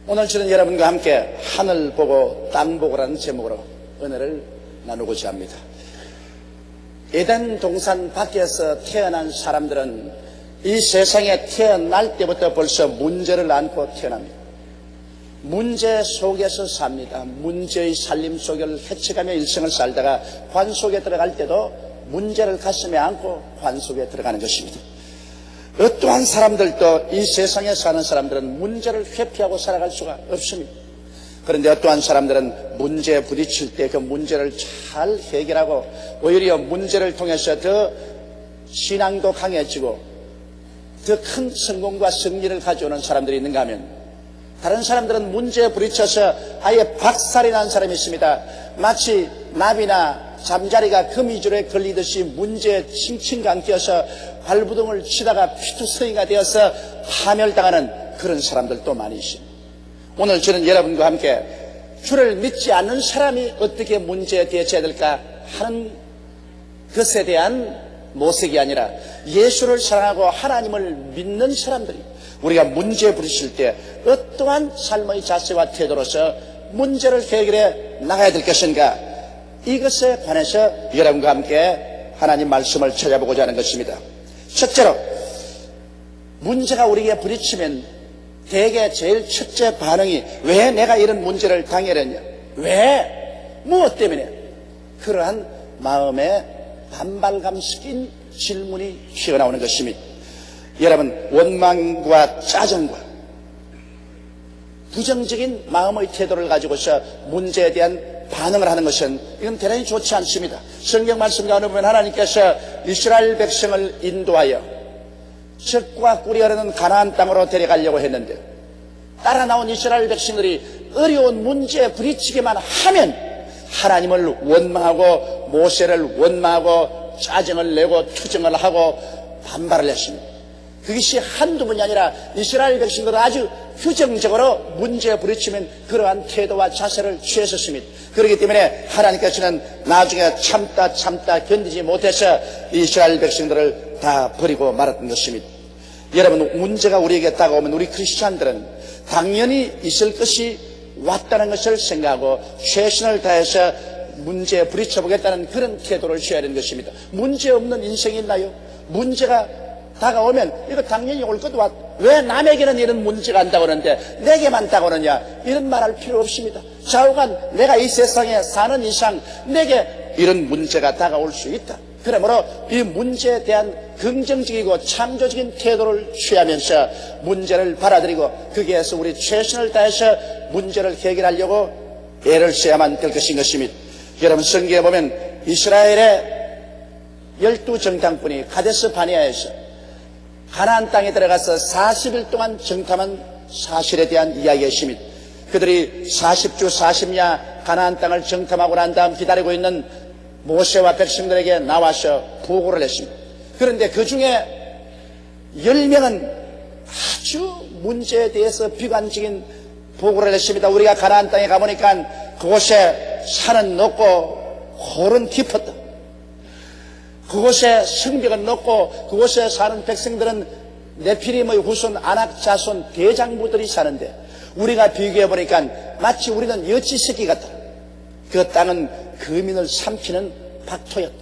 오늘 저는 여러분과 함께 하늘 보고 땅 보고라는 제목으로 은혜를 나누고자 합니다. 에덴 동산 밖에서 태어난 사람들은 이 세상에 태어날 때부터 벌써 문제를 안고 태어납니다. 문제 속에서 삽니다. 문제의 살림 속을 헤쳐가며 일생을 살다가 관 속에 들어갈 때도 문제를 가슴에 안고 관 속에 들어가는 것입니다. 어떠한 사람들도 이 세상에 사는 사람들은 문제를 회피하고 살아갈 수가 없습니다. 그런데 어떠한 사람들은 문제에 부딪힐 때 그 문제를 잘 해결하고 오히려 문제를 통해서 더 신앙도 강해지고 더 큰 성공과 승리를 가져오는 사람들이 있는가 하면, 다른 사람들은 문제에 부딪혀서 아예 박살이 난 사람이 있습니다. 마치 나비나 잠자리가 거미줄에 걸리듯이 문제에 칭칭 감겨서 발부둥을 치다가 피투성이가 되어서 파멸당하는 그런 사람들도 많이 있습니다. 오늘 저는 여러분과 함께 주를 믿지 않는 사람이 어떻게 문제에 대처해야 될까 하는 것에 대한 모색이 아니라, 예수를 사랑하고 하나님을 믿는 사람들이 우리가 문제에 부딪힐 때 어떠한 삶의 자세와 태도로서 문제를 해결해 나가야 될 것인가, 이것에 관해서 여러분과 함께 하나님 말씀을 찾아보고자 하는 것입니다. 첫째로, 문제가 우리에게 부딪히면 대개 제일 첫째 반응이 왜 내가 이런 문제를 당해야 했냐, 왜, 무엇 때문에, 그러한 마음에 반발감 섞인 질문이 튀어나오는 것입니다. 여러분, 원망과 짜증과 부정적인 마음의 태도를 가지고서 문제에 대한 반응을 하는 것은, 이건 대단히 좋지 않습니다. 성경 말씀 가운데 보면 하나님께서 이스라엘 백성을 인도하여 젖과 꿀이 흐르는 가나안 땅으로 데려가려고 했는데, 따라 나온 이스라엘 백성들이 어려운 문제에 부딪히기만 하면 하나님을 원망하고 모세를 원망하고 짜증을 내고 투정을 하고 반발을 했습니다. 그것이 한두 번이 아니라 이스라엘 백성들은 아주 규정적으로 문제에 부딪히면 그러한 태도와 자세를 취했었습니다. 그렇기 때문에 하나님께서는 나중에 참다 견디지 못해서 이스라엘 백성들을 다 버리고 말았던 것입니다. 여러분, 문제가 우리에게 다가오면 우리 크리스찬들은 당연히 있을 것이 왔다는 것을 생각하고 최선을 다해서 문제에 부딪혀보겠다는 그런 태도를 취해야 하는 것입니다. 문제 없는 인생이 있나요? 문제가 다가오면 이거 당연히 올 것도 왔, 왜 남에게는 이런 문제가 안 다가오는데 내게만 다가오느냐, 이런 말할 필요 없습니다. 좌우간 내가 이 세상에 사는 이상 내게 이런 문제가 다가올 수 있다. 그러므로 이 문제에 대한 긍정적이고 창조적인 태도를 취하면서 문제를 받아들이고 거기에서 우리 최선을 다해서 문제를 해결하려고 애를 써야만 될 것인 것입니다. 여러분, 성경에 보면 이스라엘의 12정탐꾼이 가데스 바네아에서 가나안 땅에 들어가서 40일 동안 정탐한 사실에 대한 이야기가 있습니다. 그들이 40주 40야 가나안 땅을 정탐하고 난 다음 기다리고 있는 모세와 백성들에게 나와서 보고를 했습니다. 그런데 그 중에 10명은 아주 문제에 대해서 비관적인 보고를 했습니다. 우리가 가나안 땅에 가보니까 그곳에 산은 높고 홀은 깊었다. 그곳에 성벽은 높고 그곳에 사는 백성들은 네피림의 후손 아낙 자손 대장부들이 사는데, 우리가 비교해보니까 마치 우리는 여치 새끼 같다. 그 땅은 거민을 삼키는 박토였다.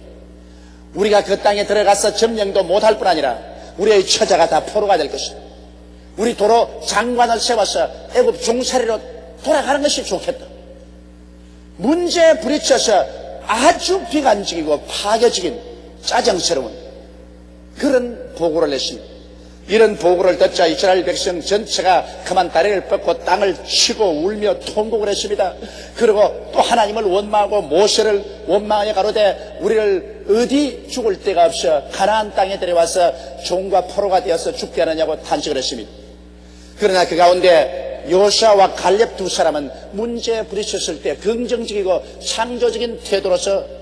우리가 그 땅에 들어가서 점령도 못할 뿐 아니라 우리의 처자가 다 포로가 될 것이다. 우리 도로 장관을 세워서 애굽 종살이로 돌아가는 것이 좋겠다. 문제에 부딪혀서 아주 비관적이고 파괴적인 짜증스러운 그런 보고를 했습니다. 이런 보고를 듣자 이스라엘 백성 전체가 그만 다리를 뻗고 땅을 치고 울며 통곡을 했습니다. 그리고 또 하나님을 원망하고 모세를 원망하여 가로되 우리를 어디 죽을 데가 없어 가나안 땅에 데려와서 종과 포로가 되어서 죽게 하느냐고 탄식을 했습니다. 그러나 그 가운데 여호수아와 갈렙 두 사람은 문제에 부딪혔을 때 긍정적이고 창조적인 태도로서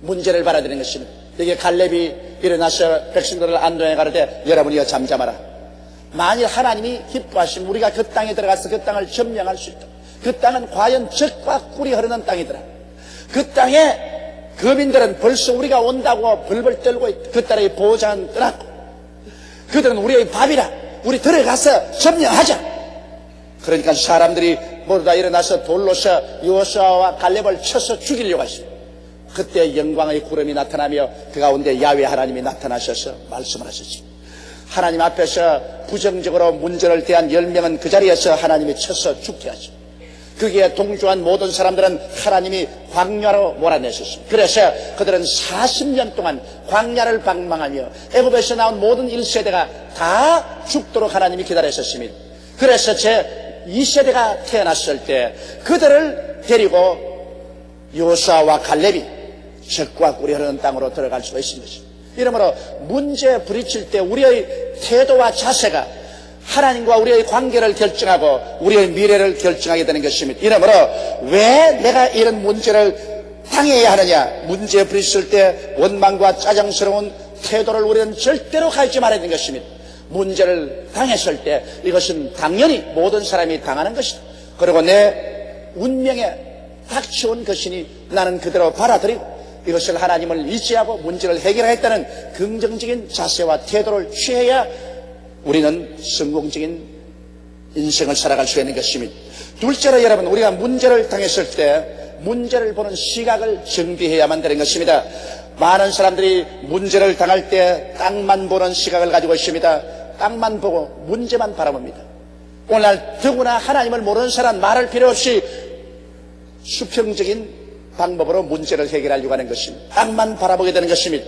문제를 받아들이는 것입니다. 여기 갈렙이 일어나서 백성들을 안도해 가로되 여러분이여 잠잠하라. 만일 하나님이 기뻐하시면 우리가 그 땅에 들어가서 그 땅을 점령할 수 있다. 그 땅은 과연 젖과 꿀이 흐르는 땅이더라. 그 땅에 거민들은 벌써 우리가 온다고 벌벌 떨고 있다. 그 딸의 보호자는 떠났고 그들은 우리의 밥이라 우리 들어가서 점령하자. 그러니까 사람들이 모두 다 일어나서 돌로서 여호수아와 갈렙을 쳐서 죽이려고 하시고 그때 영광의 구름이 나타나며 그 가운데 야훼 하나님이 나타나셔서 말씀을 하셨습니다. 하나님 앞에서 부정적으로 문제를 대한 10명은 그 자리에서 하나님이 쳐서 죽게 하시고 거기에 동조한 모든 사람들은 하나님이 광야로 몰아내셨습니다. 그래서 그들은 40년 동안 광야를 방황하며 애굽에서 나온 모든 1세대가 다 죽도록 하나님이 기다리셨습니다. 그래서 제 2세대가 태어났을 때 그들을 데리고 여호수아와 갈렙이 적과 꿀이 흐르는 땅으로 들어갈 수가 있는 것입니다. 이러므로 문제 부딪힐 때 우리의 태도와 자세가 하나님과 우리의 관계를 결정하고 우리의 미래를 결정하게 되는 것입니다. 이러므로 왜 내가 이런 문제를 당해야 하느냐? 문제에 부딪힐 때 원망과 짜증스러운 태도를 우리는 절대로 가지지 말아야 되는 것입니다. 문제를 당했을 때 이것은 당연히 모든 사람이 당하는 것이다. 그리고 내 운명에 닥쳐온 것이니 나는 그대로 받아들이고 이것을 하나님을 의지하고 문제를 해결하겠다는 긍정적인 자세와 태도를 취해야 우리는 성공적인 인생을 살아갈 수 있는 것입니다. 둘째로 여러분, 우리가 문제를 당했을 때 문제를 보는 시각을 정비해야만 되는 것입니다. 많은 사람들이 문제를 당할 때 땅만 보는 시각을 가지고 있습니다. 땅만 보고 문제만 바라봅니다. 오늘날 더구나 하나님을 모르는 사람 말할 필요 없이 수평적인 방법으로 문제를 해결하려고 하는 것입니다. 땅만 바라보게 되는 것입니다.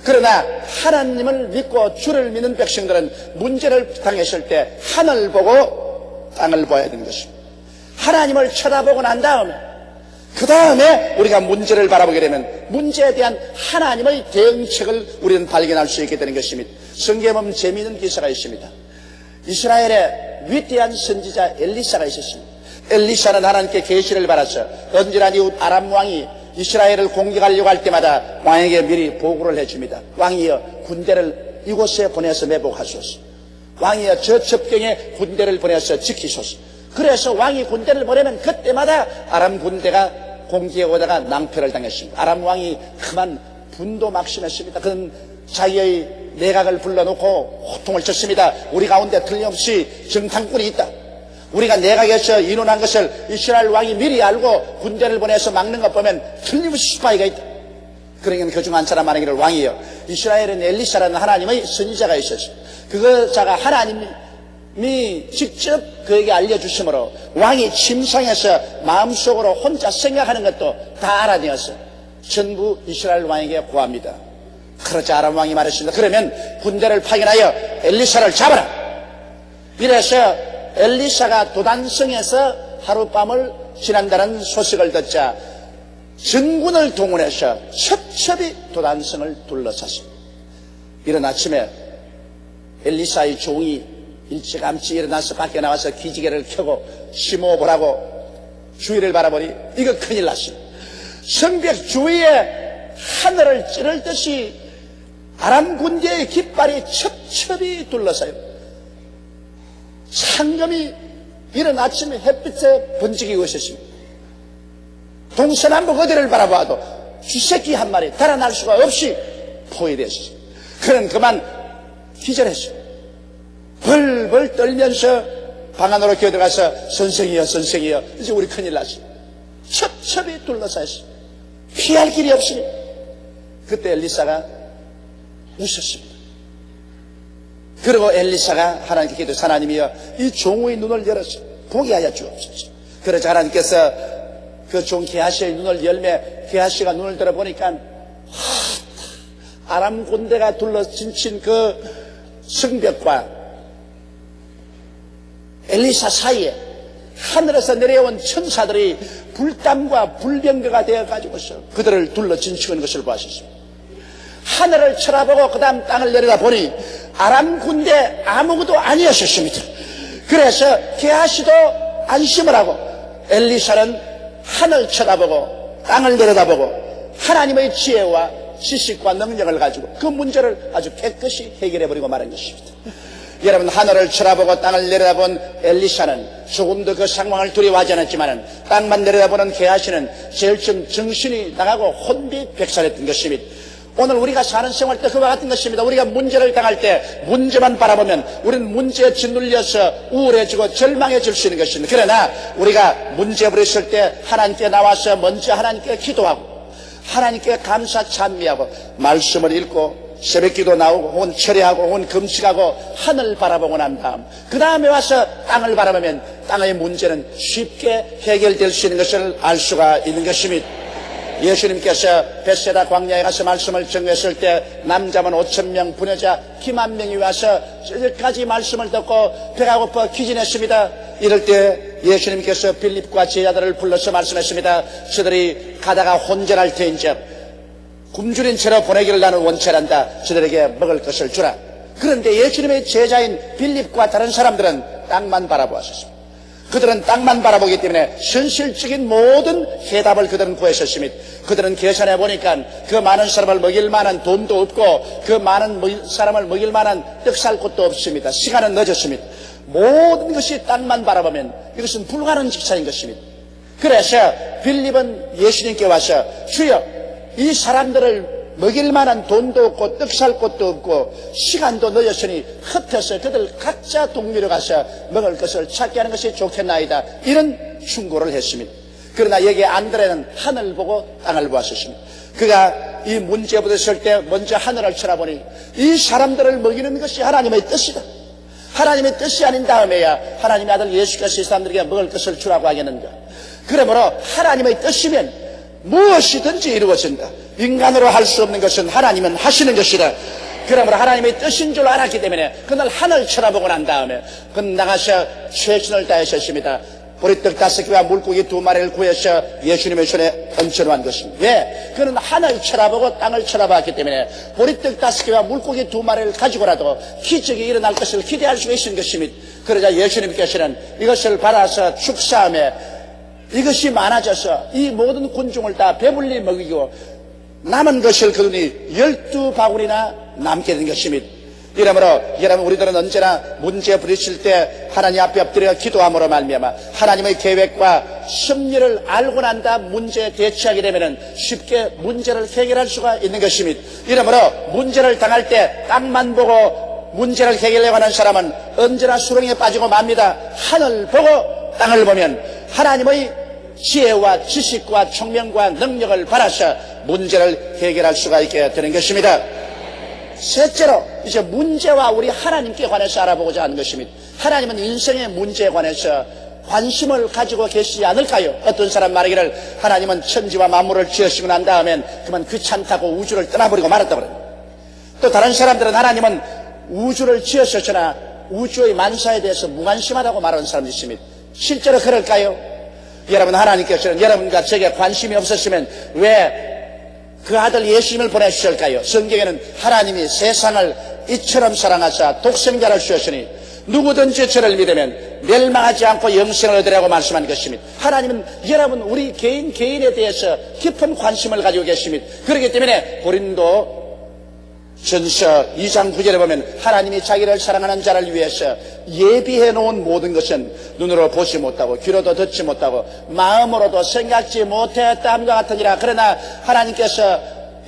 그러나 하나님을 믿고 주를 믿는 백성들은 문제를 당했을 때 하늘 보고 땅을 봐야 되는 것입니다. 하나님을 쳐다보고 난 다음에 그 다음에 우리가 문제를 바라보게 되면 문제에 대한 하나님의 대응책을 우리는 발견할 수 있게 되는 것입니다. 성경에 보면 재미있는 기사가 있습니다. 이스라엘의 위대한 선지자 엘리사가 있었습니다. 엘리사는 하나님께 계시를 받아서 언제나 이웃 아람 왕이 이스라엘을 공격하려고 할 때마다 왕에게 미리 보고를 해줍니다. 왕이여 군대를 이곳에 보내서 매복하소서. 왕이여 저 접경에 군대를 보내서 지키소서. 그래서 왕이 군대를 보내면 그때마다 아람 군대가 공격해 오다가 낭패를 당했습니다. 아람 왕이 그만 분도 막심했습니다. 그는 자기의 내각을 불러놓고 호통을 쳤습니다. 우리 가운데 틀림없이 정탐꾼이 있다. 우리가 내각에서 인원한 것을 이스라엘 왕이 미리 알고 군대를 보내서 막는 것 보면 틀림없이 스파이가 있다. 그러니까 그중 한 사람 말하기를 왕이여 이스라엘은 엘리사라는 하나님의 선지자가 있었어. 그 자가 하나님이 직접 그에게 알려주심으로 왕이 침상에서 마음속으로 혼자 생각하는 것도 다 알아내었어. 전부 이스라엘 왕에게 고합니다. 그러자 아람 왕이 말했습니다. 그러면 군대를 파견하여 엘리사를 잡아라. 이래서 엘리사가 도단성에서 하룻밤을 지난다는 소식을 듣자 전군을 동원해서 첩첩이 도단성을 둘러쌌습니다. 이른 아침에 엘리사의 종이 일찌감치 일어나서 밖에 나와서 기지개를 켜고 심호흡하고 주위를 바라보니 이거 큰일 났습니다. 성벽 주위에 하늘을 찌를 듯이 아람 군대의 깃발이 첩첩이 둘러싸요. 상금이 이른 아침에 햇빛에 번지기고 있었습니다. 동서남북 어디를 바라봐도 쥐새끼 한 마리 달아날 수가 없이 포위됐어요. 그는 그만 기절했어요. 벌벌 떨면서 방 안으로 기어들어가서 선생이여 선생이여 이제 우리 큰일 났어요. 첩첩이 둘러싸였어요. 피할 길이 없으니 그때 엘리사가 웃었습니다. 그리고 엘리사가 하나님께 기도해서 하나님이여 이 종의 눈을 열어서 보게 하여 주옵소서. 그러자 하나님께서 그 종 게하시의 눈을 열매 게하시가 눈을 들어보니까 아람 군대가 둘러진 그 성벽과 엘리사 사이에 하늘에서 내려온 천사들이 불담과 불병거가 되어가지고서 그들을 둘러 진치는 것을 보았습니다. 하늘을 쳐다보고 그 다음 땅을 내려다보니 아람 군대 아무것도 아니었습니다. 그래서 게하시도 안심을 하고 엘리사는 하늘 쳐다보고 땅을 내려다보고 하나님의 지혜와 지식과 능력을 가지고 그 문제를 아주 깨끗이 해결해버리고 말한 것입니다. 여러분, 하늘을 쳐다보고 땅을 내려다본 엘리사는 조금도 그 상황을 두려워하지 않았지만 땅만 내려다보는 게하시는 제일 처음 정신이 나가고 혼비백산했던 것입니다. 오늘 우리가 사는 생활 때 그와 같은 것입니다. 우리가 문제를 당할 때 문제만 바라보면 우리는 문제에 짓눌려서 우울해지고 절망해질 수 있는 것입니다. 그러나 우리가 문제 부딪힐 때 하나님께 나와서 먼저 하나님께 기도하고 하나님께 감사 찬미하고 말씀을 읽고 새벽기도 나오고 혹은 철회하고 혹은 금식하고 하늘 바라보고 난 다음 그 다음에 와서 땅을 바라보면 땅의 문제는 쉽게 해결될 수 있는 것을 알 수가 있는 것입니다. 예수님께서 벳세다 광야에 가서 말씀을 전했을 때 남자만 5,000명, 부녀자 10,000명이 와서 여기까지 말씀을 듣고 배가 고파 기진했습니다. 이럴 때 예수님께서 빌립과 제자들을 불러서 말씀했습니다. 저들이 가다가 혼전할 터인즉 굶주린 채로 보내기를 나는 원체란다. 저들에게 먹을 것을 주라. 그런데 예수님의 제자인 빌립과 다른 사람들은 땅만 바라보았습니다. 그들은 땅만 바라보기 때문에 현실적인 모든 해답을 그들은 구했었습니다. 그들은 계산해 보니까 그 많은 사람을 먹일 만한 돈도 없고 그 많은 사람을 먹일 만한 떡 살 곳도 없습니다. 시간은 늦었습니다. 모든 것이 땅만 바라보면 이것은 불가능한 직사인 것입니다. 그래서 빌립은 예수님께 와서 주여, 이 사람들을 먹일 만한 돈도 없고 떡 살 곳도 없고 시간도 늦었으니 흩어서 그들 각자 동미로 가서 먹을 것을 찾게 하는 것이 좋겠나이다. 이런 충고를 했습니다. 그러나 여기 안드레는 하늘 보고 땅을 보았습니다. 그가 이 문제 부딪힐 때 먼저 하늘을 쳐다보니 이 사람들을 먹이는 것이 하나님의 뜻이다. 하나님의 뜻이 아닌 다음에야 하나님의 아들 예수께서 이 사람들에게 먹을 것을 주라고 하겠는가. 그러므로 하나님의 뜻이면 무엇이든지 이루어진다. 인간으로 할 수 없는 것은 하나님은 하시는 것이다. 그러므로 하나님의 뜻인 줄 알았기 때문에 그날 하늘 쳐다보고 난 다음에 그는 나가서 최선을 다하셨습니다. 보리떡 5개와 물고기 2마리를 구해서 예수님의 손에 얹혀놓은 것입니다. 왜? 그는 하늘 쳐다보고 땅을 쳐다봤기 때문에 보리떡 5개와 물고기 2마리를 가지고라도 기적이 일어날 것을 기대할 수가 있는 것입니다. 그러자 예수님께서는 이것을 받아서 축사함에 이것이 많아져서 이 모든 군중을 다 배불리 먹이고 남은 것을 그들이 12바구니나 남게 된 것입니다. 이러므로 여러분, 우리들은 언제나 문제 부딪힐 때 하나님 앞에 엎드려 기도함으로 말미암아 하나님의 계획과 섭리를 알고 난 다음 문제에 대처하게 되면 쉽게 문제를 해결할 수가 있는 것입니다. 이러므로 문제를 당할 때 땅만 보고 문제를 해결하려고 하는 사람은 언제나 수렁에 빠지고 맙니다. 하늘 보고 땅을 보면 하나님의 지혜와 지식과 총명과 능력을 받아서 문제를 해결할 수가 있게 되는 것입니다. 셋째로 이제 문제와 우리 하나님께 관해서 알아보고자 하는 것입니다. 하나님은 인생의 문제에 관해서 관심을 가지고 계시지 않을까요? 어떤 사람 말하기를 하나님은 천지와 만물을 지으시고 난 다음엔 그만 귀찮다고 우주를 떠나버리고 말았다고 그럽니다. 또 다른 사람들은 하나님은 우주를 지으셨으나 우주의 만사에 대해서 무관심하다고 말하는 사람도 있습니다. 실제로 그럴까요? 여러분, 하나님께서는 여러분과 제게 관심이 없었으면 왜 그 아들 예수님을 보내주셨을까요? 성경에는 하나님이 세상을 이처럼 사랑하사 독생자를 주셨으니 누구든지 저를 믿으면 멸망하지 않고 영생을 얻으라고 말씀한 것입니다. 하나님은 여러분, 우리 개인에 대해서 깊은 관심을 가지고 계십니다. 그렇기 때문에 고린도 전서 2장 9절에 보면 하나님이 자기를 사랑하는 자를 위해서 예비해 놓은 모든 것은 눈으로 보지 못하고 귀로도 듣지 못하고 마음으로도 생각지 못했다함과 같으니라. 그러나 하나님께서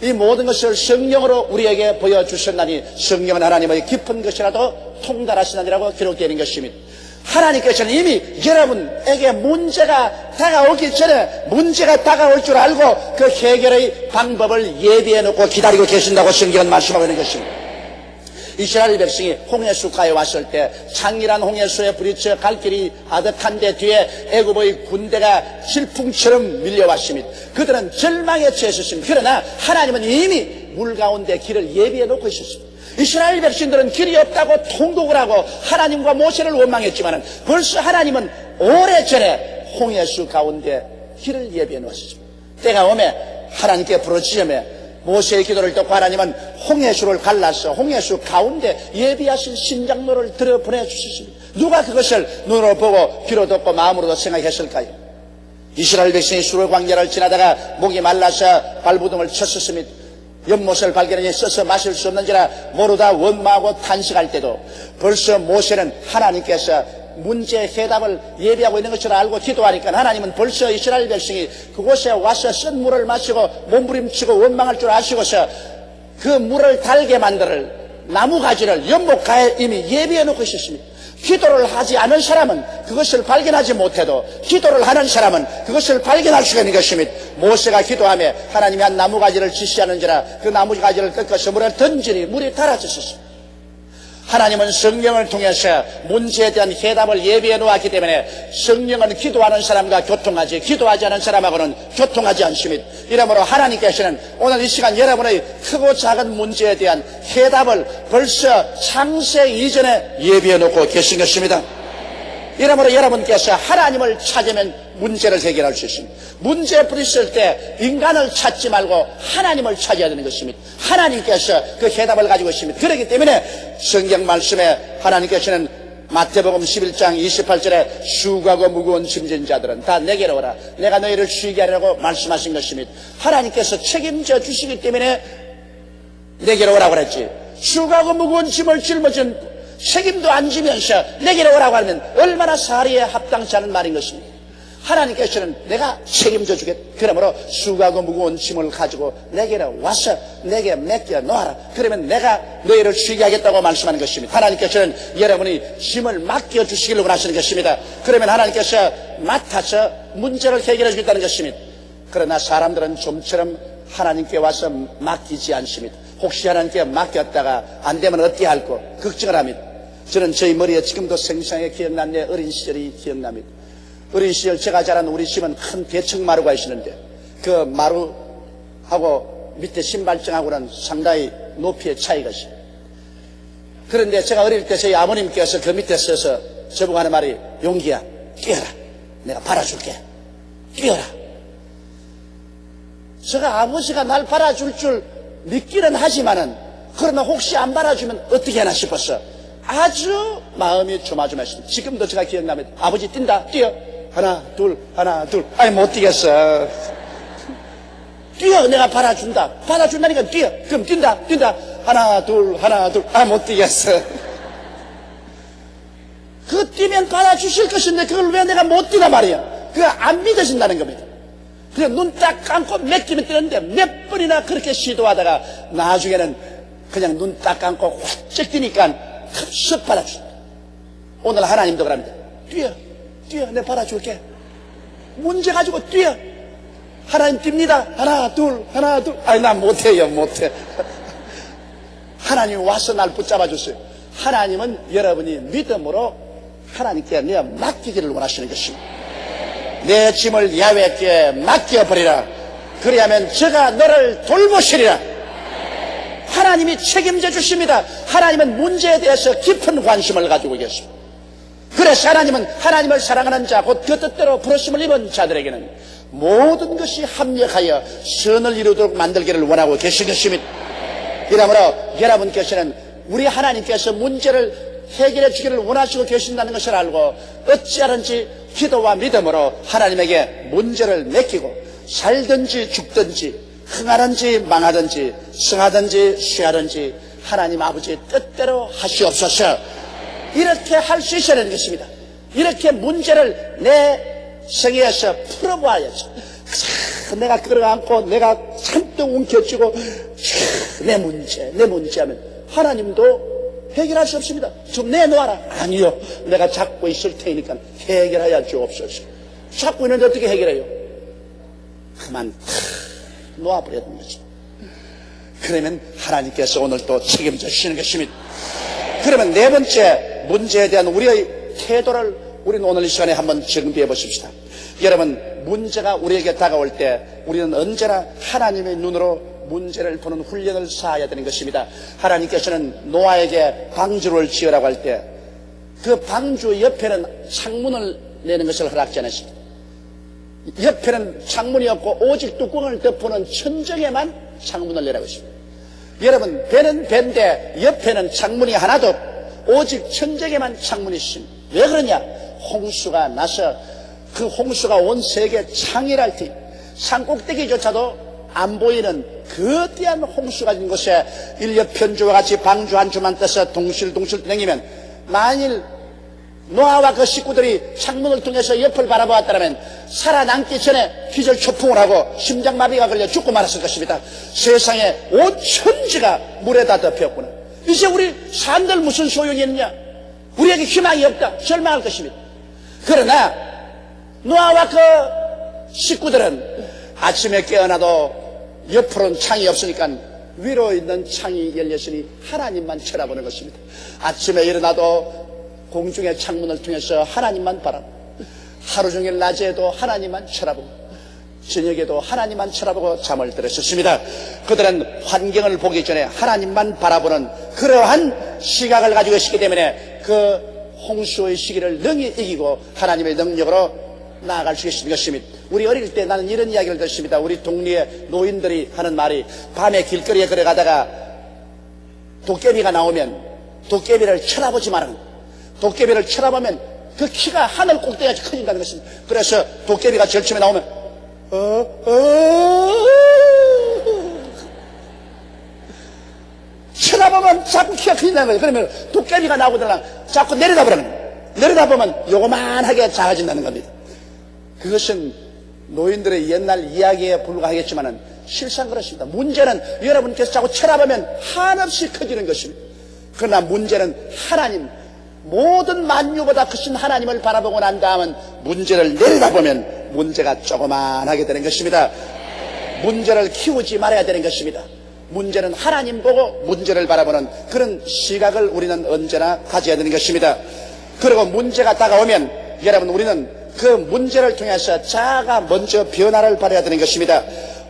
이 모든 것을 성령으로 우리에게 보여주셨나니 성령은 하나님의 깊은 것이라도 통달하시나니라고 기록되어 있는 것입니다. 하나님께서는 이미 여러분에게 문제가 다가오기 전에 문제가 다가올 줄 알고 그 해결의 방법을 예비해 놓고 기다리고 계신다고 성경은 말씀하고 있는 것입니다. 이스라엘 백성이 홍해수가에 왔을 때 창일한 홍해수에 부딪혀 갈 길이 아득한데 뒤에 애굽의 군대가 질풍처럼 밀려왔습니다. 그들은 절망에 처했습니다. 그러나 하나님은 이미 물 가운데 길을 예비해 놓고 있었습니다. 이스라엘 백성들은 길이 없다고 통곡을 하고 하나님과 모세를 원망했지만 벌써 하나님은 오래전에 홍해수 가운데 길을 예비해 놓았습니다. 때가 오매 하나님께 부르짖으며 모세의 기도를 듣고 하나님은 홍해수를 갈라서 홍해수 가운데 예비하신 신장로를 들여 보내주셨습니다. 누가 그것을 눈으로 보고 귀로 듣고 마음으로도 생각했을까요? 이스라엘 백성이 수르 광야를 지나다가 목이 말라서 발부둥을 쳤었습니다. 연못을 발견해 써서 마실 수 없는지라 모르다 원망하고 탄식할 때도 벌써 모세는 하나님께서 문제의 해답을 예비하고 있는 것을 알고 기도하니까 하나님은 벌써 이스라엘 백성이 그곳에 와서 쓴 물을 마시고 몸부림치고 원망할 줄 아시고서 그 물을 달게 만들 나무가지를 연못가에 이미 예비해 놓고 있었습니다. 기도를 하지 않은 사람은 그것을 발견하지 못해도 기도를 하는 사람은 그것을 발견할 수가 있는 것입니다. 모세가 기도하며 하나님이 한 나무가지를 지시하는지라 그 나무가지를 꺾어서 물에 던지니 물이 달아졌습니다. 하나님은 성령을 통해서 문제에 대한 해답을 예비해 놓았기 때문에 성령은 기도하는 사람과 교통하지 기도하지 않은 사람하고는 교통하지 않습니다. 이러므로 하나님께서는 오늘 이 시간 여러분의 크고 작은 문제에 대한 해답을 벌써 창세 이전에 예비해 놓고 계신 것입니다. 이러므로 여러분께서 하나님을 찾으면 문제를 해결할 수 있습니다. 문제에 부딪힐 때 인간을 찾지 말고 하나님을 찾아야 되는 것입니다. 하나님께서 그 해답을 가지고 있습니다. 그렇기 때문에 성경 말씀에 하나님께서는 마태복음 11장 28절에 수고하고 무거운 짐진 자들은 다 내게로 오라 내가 너희를 쉬게 하려고 말씀하신 것입니다. 하나님께서 책임져 주시기 때문에 내게로 오라고 그랬지. 수고하고 무거운 짐을 짊어진 책임도 안 지면서 내게로 오라고 하면 얼마나 사리에 합당치 않은 말인 것입니다. 하나님께서는 내가 책임져 주겠다. 그러므로 수고하고 무거운 짐을 가지고 내게로 와서 내게 맡겨 놓아라. 그러면 내가 너희를 쉬게 하겠다고 말씀하는 것입니다. 하나님께서는 여러분이 짐을 맡겨 주시기를 원하시는 것입니다. 그러면 하나님께서 맡아서 문제를 해결해 주겠다는 것입니다. 그러나 사람들은 좀처럼 하나님께 와서 맡기지 않습니다. 혹시 하나님께 맡겼다가 안 되면 어떻게 할까 걱정을 합니다. 저는 저희 머리에 지금도 생생하게 기억나는 어린 시절이 기억납니다. 어린 시절 제가 자란 우리 집은 큰 대청마루가 있었는데 그 마루하고 밑에 신발장하고는 상당히 높이의 차이가 있어요. 그런데 제가 어릴 때 저희 아버님께서 그 밑에 서서 저보고 하는 말이 용기야 뛰어라 내가 팔아줄게 뛰어라. 제가 아버지가 날 팔아줄 줄 믿기는 하지만은 그러나 혹시 안 팔아주면 어떻게 하나 싶었어. 아주 마음이 조마조마했습니다. 지금도 제가 기억납니다. 아버지 뛴다 뛰어 하나 둘 아니 못 뛰겠어. 뛰어 내가 받아준다니까 뛰어. 그럼 뛴다 하나 둘 아 못 뛰겠어. 그거 뛰면 받아주실 것인데 그걸 왜 내가 못 뛰단 말이야. 그거 안 믿어진다는 겁니다. 그냥 눈 딱 감고 몇 끼면 뛰는데 몇 번이나 그렇게 시도하다가 나중에는 그냥 눈 딱 감고 활짝 뛰니까 흡석 받아준다. 오늘 하나님도 그럽니다. 뛰어 내가 받아줄게. 문제 가지고 뛰어. 하나님 뜁니다. 하나 둘 아니 난 못해요. 하나님 와서 날 붙잡아 줬어요. 하나님은 여러분이 믿음으로 하나님께 내가 맡기기를 원하시는 것입니다. 내 짐을 야훼께 맡겨버리라. 그리하면 저가 너를 돌보시리라. 하나님이 책임져 주십니다. 하나님은 문제에 대해서 깊은 관심을 가지고 계십니다. 그래서 하나님은 하나님을 사랑하는 자 곧 그 뜻대로 부르심을 입은 자들에게는 모든 것이 합력하여 선을 이루도록 만들기를 원하고 계신 것입니다. 이러므로 여러분께서는 우리 하나님께서 문제를 해결해 주기를 원하시고 계신다는 것을 알고 어찌하든지 기도와 믿음으로 하나님에게 문제를 맡기고 살든지 죽든지 흥하든지 망하든지 성하든지 쉬하든지 하나님 아버지의 뜻대로 하시옵소서. 이렇게 할 수 있어야 되는 것입니다. 이렇게 문제를 내 생애에서 풀어봐야지. 내가 끌어안고 내가 산뜻 움켜쥐고 내 문제 하면 하나님도 해결할 수 없습니다. 좀 내놓아라. 아니요. 내가 잡고 있을 테니까 해결해야 주옵소서. 잡고 있는데 어떻게 해결해요? 그만 놓아버려야 되는 거죠. 그러면 하나님께서 오늘 또 책임져 주시는 것입니다. 그러면 네 번째 문제에 대한 우리의 태도를 우리는 오늘 이 시간에 한번 정비해 보십시다. 여러분, 문제가 우리에게 다가올 때 우리는 언제나 하나님의 눈으로 문제를 보는 훈련을 쌓아야 되는 것입니다. 하나님께서는 노아에게 방주를 지으라고 할 때 그 방주 옆에는 창문을 내는 것을 허락지 않았습니다. 옆에는 창문이 없고 오직 뚜껑을 덮어놓은 천정에만 창문을 내라고 했습니다. 여러분, 배는 배인데 옆에는 창문이 하나도 없고 오직 천정에만 창문이 있습니다. 왜 그러냐? 홍수가 나서 그 홍수가 온 세계 창이랄 때 산꼭대기조차도 안 보이는 거대한 홍수가 진 곳에 인력 편주와 같이 방주 한 주만 떠서 동실동실 땡기면 만일 노아와 그 식구들이 창문을 통해서 옆을 바라보았다면 살아남기 전에 기절초풍을 하고 심장마비가 걸려 죽고 말았을 것입니다. 세상에 온 천지가 물에 다 덮였구나. 이제 우리 산들 무슨 소용이 있느냐? 우리에게 희망이 없다. 절망할 것입니다. 그러나 노아와 그 식구들은 아침에 깨어나도 옆으로는 창이 없으니까 위로 있는 창이 열렸으니 하나님만 쳐다보는 것입니다. 아침에 일어나도 공중의 창문을 통해서 하나님만 바라보고, 하루 종일 낮에도 하나님만 쳐다보고, 저녁에도 하나님만 쳐다보고 잠을 들었습니다. 그들은 환경을 보기 전에 하나님만 바라보는 그러한 시각을 가지고 있기 때문에 그 홍수의 시기를 능히 이기고 하나님의 능력으로 나아갈 수 있는 것입니다. 우리 어릴 때 나는 이런 이야기를 듣습니다. 우리 동리의 노인들이 하는 말이, 밤에 길거리에 걸어가다가 도깨비가 나오면 도깨비를 쳐다보지 말아라. 도깨비를 쳐다보면 그 키가 하늘 꼭대기까지 커진다는 것입니다. 그래서 도깨비가 절침에 나오면 쳐다보면 자꾸 키가 커진다는 거예요. 그러면 도깨비가 나오더라 자꾸 내려다보라는 거예요. 내려다보면 요만하게 작아진다는 겁니다. 그것은 노인들의 옛날 이야기에 불과하겠지만 실상 그렇습니다. 문제는 여러분께서 자꾸 쳐다보면 한없이 커지는 것입니다. 그러나 문제는 하나님, 모든 만유보다 크신 하나님을 바라보고 난 다음은 문제를 내려다보면 문제가 조그만하게 되는 것입니다. 문제를 키우지 말아야 되는 것입니다. 문제는 하나님 보고 문제를 바라보는 그런 시각을 우리는 언제나 가져야 되는 것입니다. 그리고 문제가 다가오면 여러분, 우리는 그 문제를 통해서 자아가 먼저 변화를 받아야 되는 것입니다.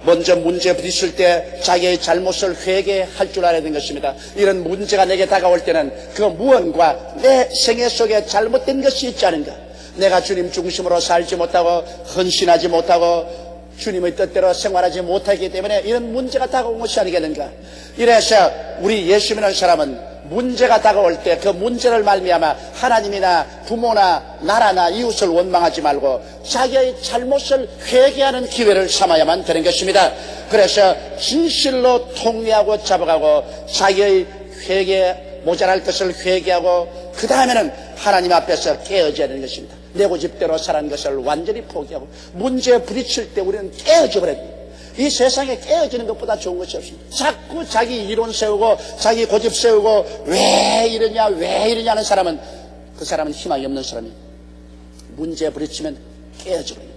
먼저 문제에 부딪힐 때 자기의 잘못을 회개할 줄 알아야 되는 것입니다. 이런 문제가 내게 다가올 때는 그 무언가 내 생애 속에 잘못된 것이 있지 않은가, 내가 주님 중심으로 살지 못하고 헌신하지 못하고 주님의 뜻대로 생활하지 못하기 때문에 이런 문제가 다가온 것이 아니겠는가. 이래서 우리 예수 믿는 사람은 문제가 다가올 때 그 문제를 말미암아 하나님이나 부모나 나라나 이웃을 원망하지 말고 자기의 잘못을 회개하는 기회를 삼아야만 되는 것입니다. 그래서 진실로 통례하고 잡아가고 자기의 모자랄 것을 회개하고 그 다음에는 하나님 앞에서 깨어져야 되는 것입니다. 내 고집대로 살아는 것을 완전히 포기하고 문제에 부딪힐 때 우리는 깨어져 버려야 됩니다. 이 세상에 깨어지는 것보다 좋은 것이 없습니다. 자꾸 자기 이론 세우고 자기 고집 세우고 왜 이러냐 하는 사람은, 그 사람은 희망이 없는 사람이에요. 문제에 부딪히면 깨어져 버려요.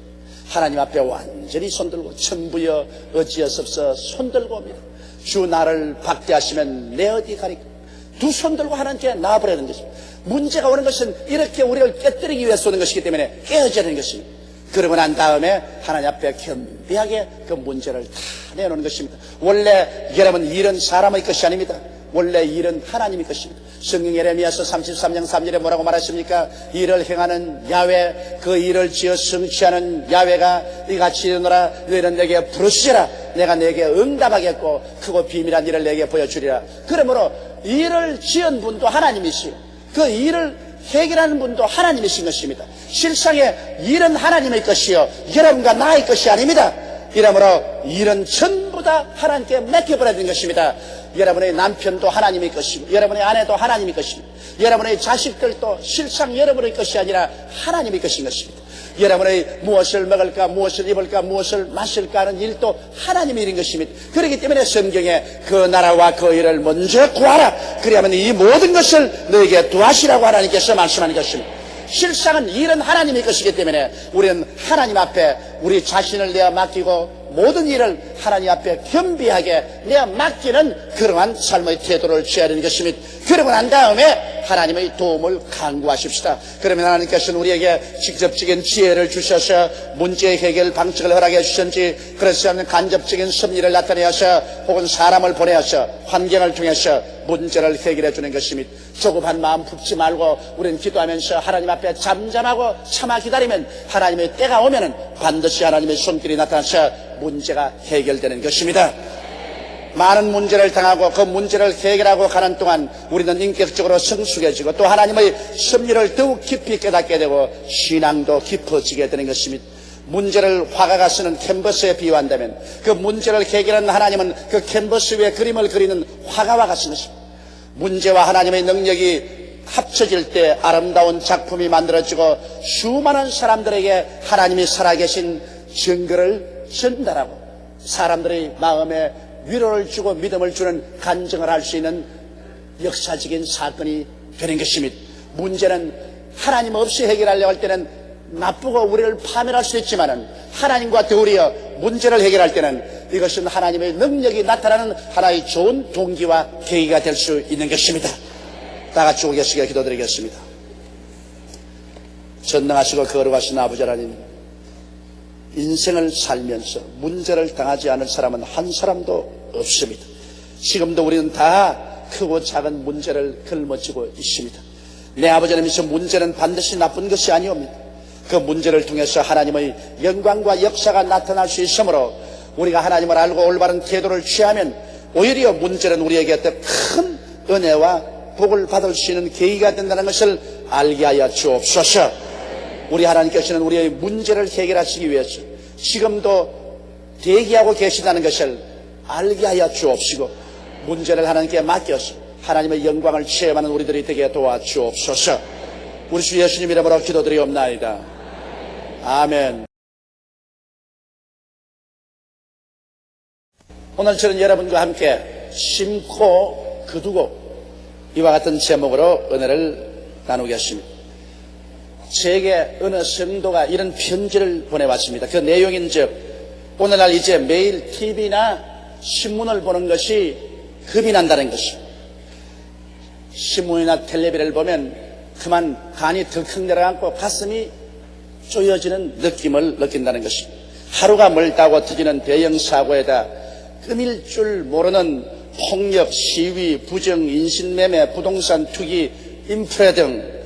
하나님 앞에 완전히 손들고 천부여 어찌하옵소서 손들고 옵니다. 주 나를 박대하시면 내 어디 가리까. 두 손 들고 하나님께 나와버려야 되는 것입니다. 문제가 오는 것은 이렇게 우리를 깨뜨리기 위해서 오는 것이기 때문에 깨어져야 되는 것입니다. 그러고 난 다음에 하나님 앞에 겸비하게 그 문제를 다 내놓는 것입니다. 원래 여러분, 일은 사람의 것이 아닙니다. 원래 일은 하나님의 것입니다. 성경 예레미야서 33장 3절에 뭐라고 말하십니까? 일을 행하는 야훼, 그 일을 지어 성취하는 야훼가 이같이 이르노라. 너희는 내게 부르시라. 내가 내게 응답하겠고 크고 비밀한 일을 내게 보여주리라. 그러므로 일을 지은 분도 하나님이시요, 그 일을 해결하는 분도 하나님이신 것입니다. 실상에 일은 하나님의 것이요 여러분과 나의 것이 아닙니다. 이러므로 일은 전부 다 하나님께 맡겨버려야 되는 것입니다. 여러분의 남편도 하나님의 것이고 여러분의 아내도 하나님의 것입니다. 여러분의 자식들도 실상 여러분의 것이 아니라 하나님의 것인 것입니다. 여러분의 무엇을 먹을까, 무엇을 입을까, 무엇을 마실까 하는 일도 하나님의 일인 것입니다. 그렇기 때문에 성경에 그 나라와 그 일을 먼저 구하라. 그리하면 이 모든 것을 너에게 도하시라고 하나님께서 말씀하는 것입니다. 실상은 일은 하나님의 것이기 때문에 우리는 하나님 앞에 우리 자신을 내어 맡기고 모든 일을 하나님 앞에 겸비하게 내어 맡기는 그러한 삶의 태도를 취해야 하는 것입니다. 그러고 난 다음에 하나님의 도움을 간구하십시다. 그러면 하나님께서는 우리에게 직접적인 지혜를 주셔서 문제 해결 방식을 허락해 주셨는지, 그렇지 않으면 간접적인 섭리를 나타내어서 혹은 사람을 보내어서 환경을 통해서 문제를 해결해 주는 것입니다. 조급한 마음 품지 말고 우리는 기도하면서 하나님 앞에 잠잠하고 참아 기다리면 하나님의 때가 오면은 반드시 하나님의 손길이 나타나서 문제가 해결되는 것입니다. 많은 문제를 당하고 그 문제를 해결하고 가는 동안 우리는 인격적으로 성숙해지고 또 하나님의 섭리를 더욱 깊이 깨닫게 되고 신앙도 깊어지게 되는 것입니다. 문제를 화가가 쓰는 캔버스에 비유한다면 그 문제를 해결하는 하나님은 그 캔버스 위에 그림을 그리는 화가와 같은 것입니다. 문제와 하나님의 능력이 합쳐질 때 아름다운 작품이 만들어지고 수많은 사람들에게 하나님이 살아계신 증거를 전달하고 사람들의 마음에 위로를 주고 믿음을 주는 간증을 할 수 있는 역사적인 사건이 되는 것입니다. 문제는 하나님 없이 해결하려고 할 때는 나쁘고 우리를 파멸할 수 있지만은 하나님과 더불어 문제를 해결할 때는 이것은 하나님의 능력이 나타나는 하나의 좋은 동기와 계기가 될 수 있는 것입니다. 다 같이 오겠습니다. 기도드리겠습니다. 전능하시고 거룩하신 아버지 하나님, 인생을 살면서 문제를 당하지 않을 사람은 한 사람도 없습니다. 지금도 우리는 다 크고 작은 문제를 걸머쥐고 있습니다. 내 아버지 하나님께서 문제는 반드시 나쁜 것이 아니옵니다. 그 문제를 통해서 하나님의 영광과 역사가 나타날 수 있으므로 우리가 하나님을 알고 올바른 태도를 취하면 오히려 문제는 우리에게 더 큰 은혜와 복을 받을 수 있는 계기가 된다는 것을 알게 하여 주옵소서. 우리 하나님께서는 우리의 문제를 해결하시기 위해서 지금도 대기하고 계시다는 것을 알게 하여 주옵시고 문제를 하나님께 맡겨서 하나님의 영광을 체험하는 우리들이 되게 도와주옵소서. 우리 주 예수님 이름으로 기도드리옵나이다. 아멘. 오늘 저는 여러분과 함께 심고 거두고 이와 같은 제목으로 은혜를 나누겠습니다. 제게 어느 성도가 이런 편지를 보내왔습니다. 그 내용인즉 오늘날 이제 매일 TV나 신문을 보는 것이 겁이 난다는 것입니다. 신문이나 텔레비를 보면 그만 간이 덜컥 내려앉고 가슴이 쪼여지는 느낌을 느낀다는 것입니다. 하루가 멀다고 터지는 대형사고에다 끔일 줄 모르는 폭력, 시위, 부정, 인신매매, 부동산 투기, 인프레 등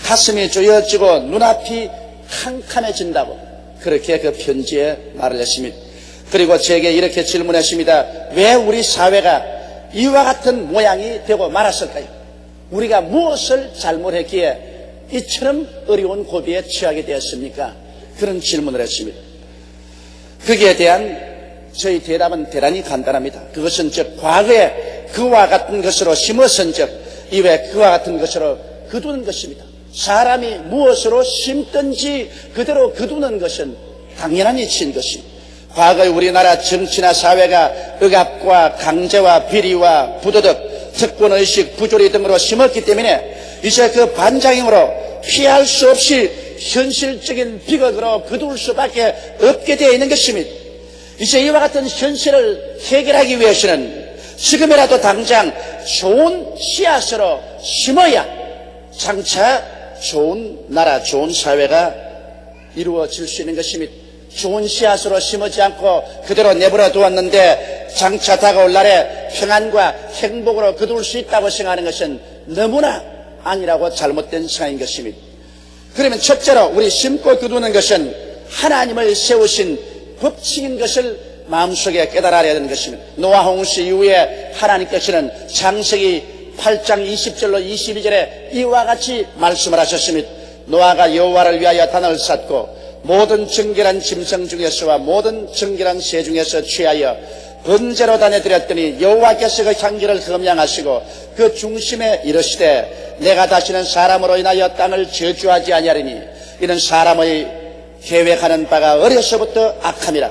가슴이 쪼여지고 눈앞이 캄캄해진다고 그렇게 그 편지에 말을 했습니다. 그리고 제게 이렇게 질문했습니다. 왜 우리 사회가 이와 같은 모양이 되고 말았을까요? 우리가 무엇을 잘못했기에 이처럼 어려운 고비에 처하게 되었습니까? 그런 질문을 했습니다. 거기에 대한 저희 대답은 대단히 간단합니다. 그것은 즉 과거에 그와 같은 것으로 심었은 즉 이외에 그와 같은 것으로 거두는 것입니다. 사람이 무엇으로 심든지 그대로 거두는 것은 당연한 이치인 것입니다. 과거의 우리나라 정치나 사회가 억압과 강제와 비리와 부도덕, 특권의식, 부조리 등으로 심었기 때문에 이제 그 반작용으로 피할 수 없이 현실적인 비극으로 거둘 수밖에 없게 되어 있는 것입니다. 이제 이와 같은 현실을 해결하기 위해서는 지금이라도 당장 좋은 씨앗으로 심어야 장차 좋은 나라, 좋은 사회가 이루어질 수 있는 것입니다. 좋은 씨앗으로 심지 않고 그대로 내버려 두었는데 장차 다가올 날에 평안과 행복으로 거둘 수 있다고 생각하는 것은 너무나 아니라고 잘못된 생각인 것입니다. 그러면 첫째로 우리 심고 거두는 것은 하나님을 세우신 법칙인 것을 마음속에 깨달아야 되는 것입니다. 노아 홍수 이후에 하나님께서는 창세기 8장 20절로 22절에 이와 같이 말씀을 하셨습니다. 노아가 여호와를 위하여 단을 쌓고 모든 정결한 짐승 중에서와 모든 정결한 새 중에서 취하여 번제로 다내드렸더니 여호와께서 그 향기를 흠양하시고 그 중심에 이르시되 내가 다시는 사람으로 인하여 땅을 저주하지 아니하리니 이는 사람의 계획하는 바가 어려서부터 악함이라.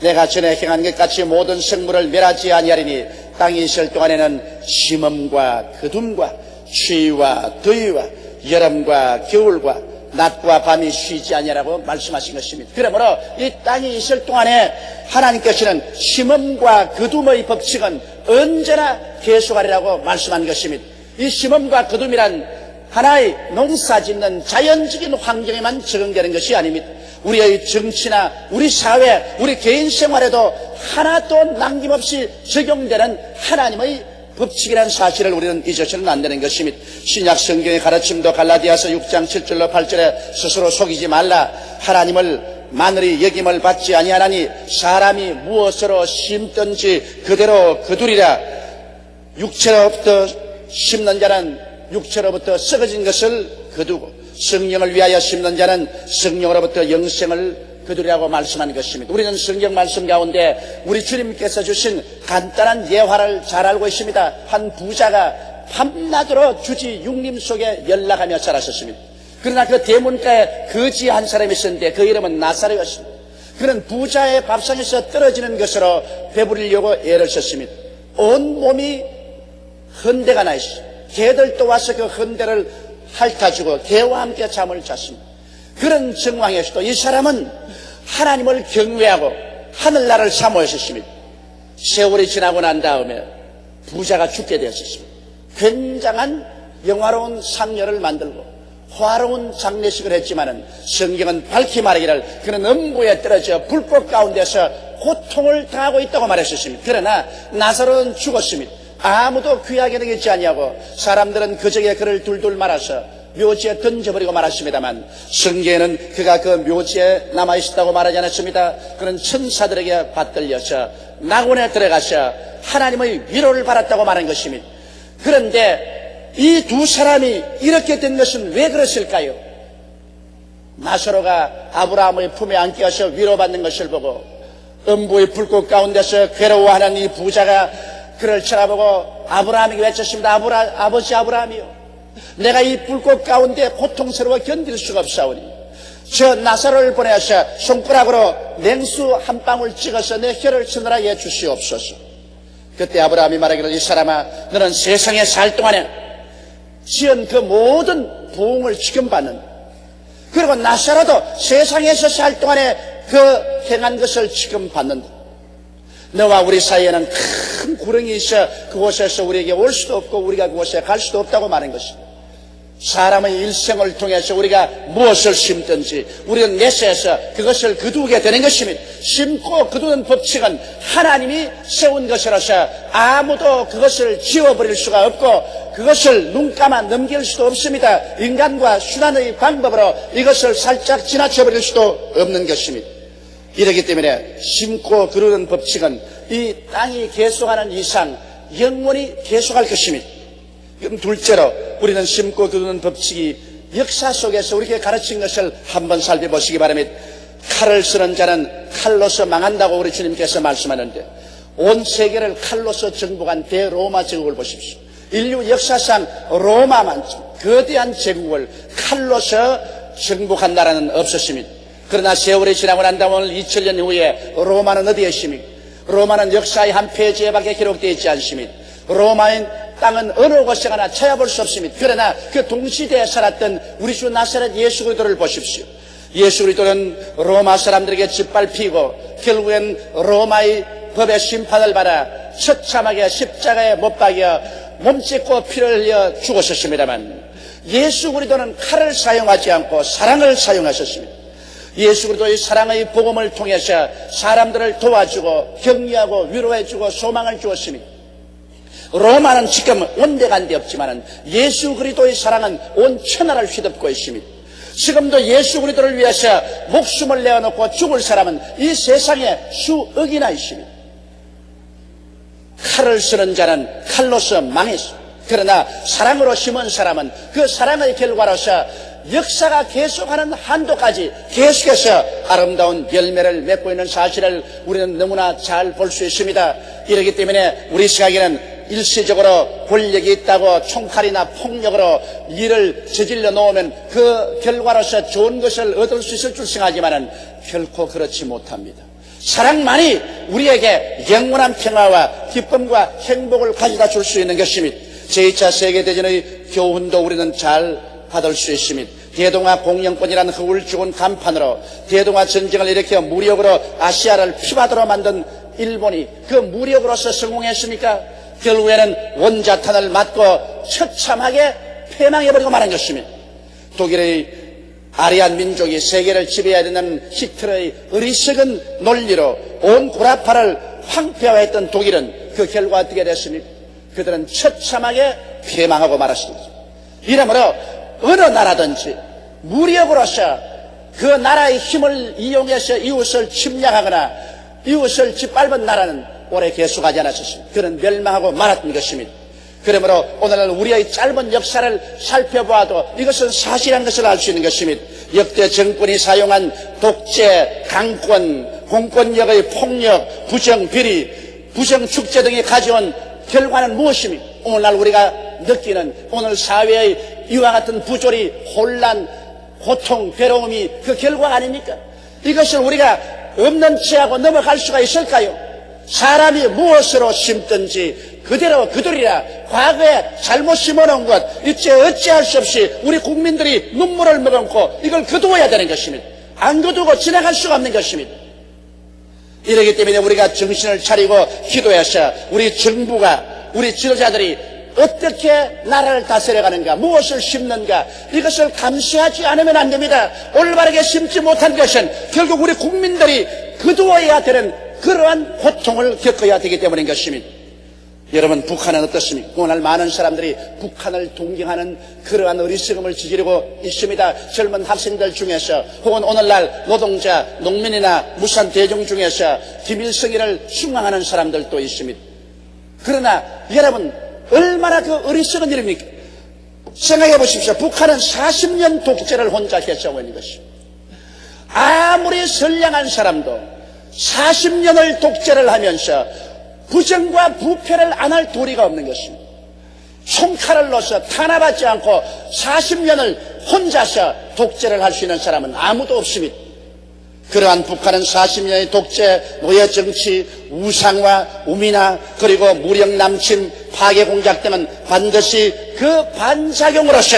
내가 전에 행한 것 같이 모든 생물을 멸하지 아니하리니 땅이 있을 동안에는 심음과 거둠과 추위와 더위와 여름과 겨울과 낮과 밤이 쉬지 아니하라고 말씀하신 것입니다. 그러므로 이 땅이 있을 동안에 하나님께서는 심음과 거둠의 법칙은 언제나 계속하리라고 말씀한 것입니다. 이 심음과 거둠이란 하나의 농사짓는 자연적인 환경에만 적용되는 것이 아닙니다. 우리의 정치나 우리 사회, 우리 개인 생활에도 하나도 남김없이 적용되는 하나님의 법칙이라는 사실을 우리는 잊어서는 안 되는 것입니다. 신약 성경의 가르침도 갈라디아서 6장 7절로 8절에 스스로 속이지 말라. 하나님을 마늘이 여김을 받지 아니하나니 사람이 무엇으로 심든지 그대로 거두리라. 육체로부터 심는 자는 육체로부터 썩어진 것을 거두고 성령을 위하여 심는 자는 성령으로부터 영생을 그들이라고 말씀한 것입니다. 우리는 성경 말씀 가운데 우리 주님께서 주신 간단한 예화를 잘 알고 있습니다. 한 부자가 밤낮으로 주지 육림 속에 연락하며 살았었습니다. 그러나 그 대문가에 거지 한 사람이 있었는데 그 이름은 나사로였습니다. 그는 부자의 밥상에서 떨어지는 것으로 배부리려고 애를 썼습니다. 온 몸이 헌대가 나 있어. 개들도 와서 그 헌대를 핥아주고 개와 함께 잠을 잤습니다. 그런 정황에서도 이 사람은 하나님을 경외하고 하늘나라를 사모했었습니다. 세월이 지나고 난 다음에 부자가 죽게 되었습니다. 굉장한 영화로운 상여를 만들고 화로운 장례식을 했지만은 성경은 밝히 말하기를 그는 음부에 떨어져 불꽃 가운데서 고통을 당하고 있다고 말했었습니다. 그러나 나사로는 죽었습니다. 아무도 귀하게 여기지 아니하고 사람들은 그저에 그를 둘둘 말아서 묘지에 던져버리고 말았습니다만 성경에는 그가 그 묘지에 남아있었다고 말하지 않았습니다. 그는 천사들에게 받들려서 낙원에 들어가서 하나님의 위로를 받았다고 말한 것입니다. 그런데 이 두 사람이 이렇게 된 것은 왜 그랬을까요? 나사로가 아브라함의 품에 안겨서 위로받는 것을 보고 음부의 불꽃 가운데서 괴로워하는 이 부자가 그를 쳐다보고 아브라함에게 외쳤습니다. 아버지 아브라함이요, 내가 이 불꽃 가운데 고통스러워 견딜 수가 없사오니 저 나사로를 보내서 손가락으로 냉수 한 방울 찍어서 내 혀를 서늘하게 해주시옵소서. 그때 아브라함이 말하기를 이 사람아, 너는 세상에 살 동안에 지은 그 모든 부흥을 지금 받는, 그리고 나사로도 세상에서 살 동안에 그 행한 것을 지금 받는다. 너와 우리 사이에는 큰 구렁이 있어 그곳에서 우리에게 올 수도 없고 우리가 그곳에 갈 수도 없다고 말한 것입니다. 사람의 일생을 통해서 우리가 무엇을 심든지 우리는 내세에서 그것을 거두게 되는 것입니다. 심고 거두는 법칙은 하나님이 세운 것이라서 아무도 그것을 지워버릴 수가 없고 그것을 눈 감아 넘길 수도 없습니다. 인간과 순환의 방법으로 이것을 살짝 지나쳐버릴 수도 없는 것입니다. 이렇기 때문에 심고 거두는 법칙은 이 땅이 계속하는 이상 영원히 계속할 것입니다. 그럼 둘째로 우리는 심고 거두는 법칙이 역사 속에서 우리에게 가르친 것을 한번 살펴보시기 바랍니다. 칼을 쓰는 자는 칼로서 망한다고 우리 주님께서 말씀하는데 온 세계를 칼로서 정복한 대로마 제국을 보십시오. 인류 역사상 로마만 거대한 제국을 칼로서 정복한 나라는 없었습니다. 그러나 세월이 지나고 난 다음 오늘 2000년 후에 로마는 어디에 있습니까? 로마는 역사의 한 페이지에밖에 기록되어 있지 않습니다. 로마인 땅은 어느 곳에 가나 찾아볼 수 없습니다. 그러나 그 동시대에 살았던 우리 주 나사렛 예수 그리스도를 보십시오. 예수 그리스도는 로마 사람들에게 짓밟히고 결국엔 로마의 법의 심판을 받아 처참하게 십자가에 못 박여 몸짓고 피를 흘려 죽었었습니다만 예수 그리스도는 칼을 사용하지 않고 사랑을 사용하셨습니다. 예수 그리스도의 사랑의 복음을 통해서 사람들을 도와주고 격려하고 위로해주고 소망을 주었습니다. 로마는 지금 온데간데 없지만 예수 그리스도의 사랑은 온 천하를 휘덮고 있습니다. 지금도 예수 그리스도를 위해서 목숨을 내어놓고 죽을 사람은 이 세상에 수억이나 있습니다. 칼을 쓰는 자는 칼로서 망했습니다. 그러나 사랑으로 심은 사람은 그 사랑의 결과로서 역사가 계속하는 한도까지 계속해서 아름다운 열매를 맺고 있는 사실을 우리는 너무나 잘 볼 수 있습니다. 이렇기 때문에 우리 시각에는 일시적으로 권력이 있다고 총칼이나 폭력으로 일을 저질러 놓으면 그 결과로서 좋은 것을 얻을 수 있을 줄 생각하지만 결코 그렇지 못합니다. 사랑만이 우리에게 영원한 평화와 기쁨과 행복을 가져다 줄 수 있는 것입니다. 제2차 세계대전의 교훈도 우리는 잘 받을 수 있습니다. 대동아 공영권이라는 흙을 죽은 간판으로 대동아 전쟁을 일으켜 무력으로 아시아를 피바다로 만든 일본이 그 무력으로서 성공했습니까? 결국에는 원자탄을 맞고 처참하게 패망해버리고 말한 것입니다. 독일의 아리안 민족이 세계를 지배해야 된다는 히틀러의 어리석은 논리로 온 구라파를 황폐화했던 독일은 그 결과 어떻게 됐습니까? 그들은 처참하게 패망하고 말았습니다. 이러므로 어느 나라든지 무력으로서 그 나라의 힘을 이용해서 이웃을 침략하거나 이웃을 짓밟은 나라는 오래 계속하지 않았습니다. 그는 멸망하고 말았던 것입니다. 그러므로 오늘날 우리의 짧은 역사를 살펴보아도 이것은 사실한 것을 알 수 있는 것입니다. 역대 정권이 사용한 독재, 강권, 공권력의 폭력, 부정, 비리, 부정 축제 등이 가져온 결과는 무엇입니까? 오늘날 우리가 느끼는 오늘 사회의 이와 같은 부조리, 혼란, 고통, 괴로움이 그 결과 아닙니까? 이것을 우리가 없는 체하고 넘어갈 수가 있을까요? 사람이 무엇으로 심든지 그대로 그들이라. 과거에 잘못 심어놓은 것 이제 어찌할 수 없이 우리 국민들이 눈물을 머금고 이걸 거두어야 되는 것입니다. 안 거두고 지나갈 수가 없는 것입니다. 이러기 때문에 우리가 정신을 차리고 기도해서 우리 정부가, 우리 지도자들이 어떻게 나라를 다스려가는가, 무엇을 심는가, 이것을 감시하지 않으면 안 됩니다. 올바르게 심지 못한 것은 결국 우리 국민들이 거두어야 되는 그러한 고통을 겪어야 되기 때문인 것입니다. 여러분, 북한은 어떻습니까? 오늘 많은 사람들이 북한을 동경하는 그러한 어리석음을 저지르고 있습니다. 젊은 학생들 중에서 혹은 오늘날 노동자, 농민이나 무산 대중 중에서 김일성이를 숭앙하는 사람들도 있습니다. 그러나 여러분, 얼마나 그 어리석은 일입니까? 생각해 보십시오. 북한은 40년 독재를 혼자 개최하고 있는 것입니다. 아무리 선량한 사람도 40년을 독재를 하면서 부정과 부패를 안 할 도리가 없는 것입니다. 총칼을 넣어서 탄압하지 않고 40년을 혼자서 독재를 할 수 있는 사람은 아무도 없습니다. 그러한 북한은 40년의 독재, 노예 정치, 우상화, 우민화, 그리고 무력 남침, 파괴 공작 등은 반드시 그 반작용으로서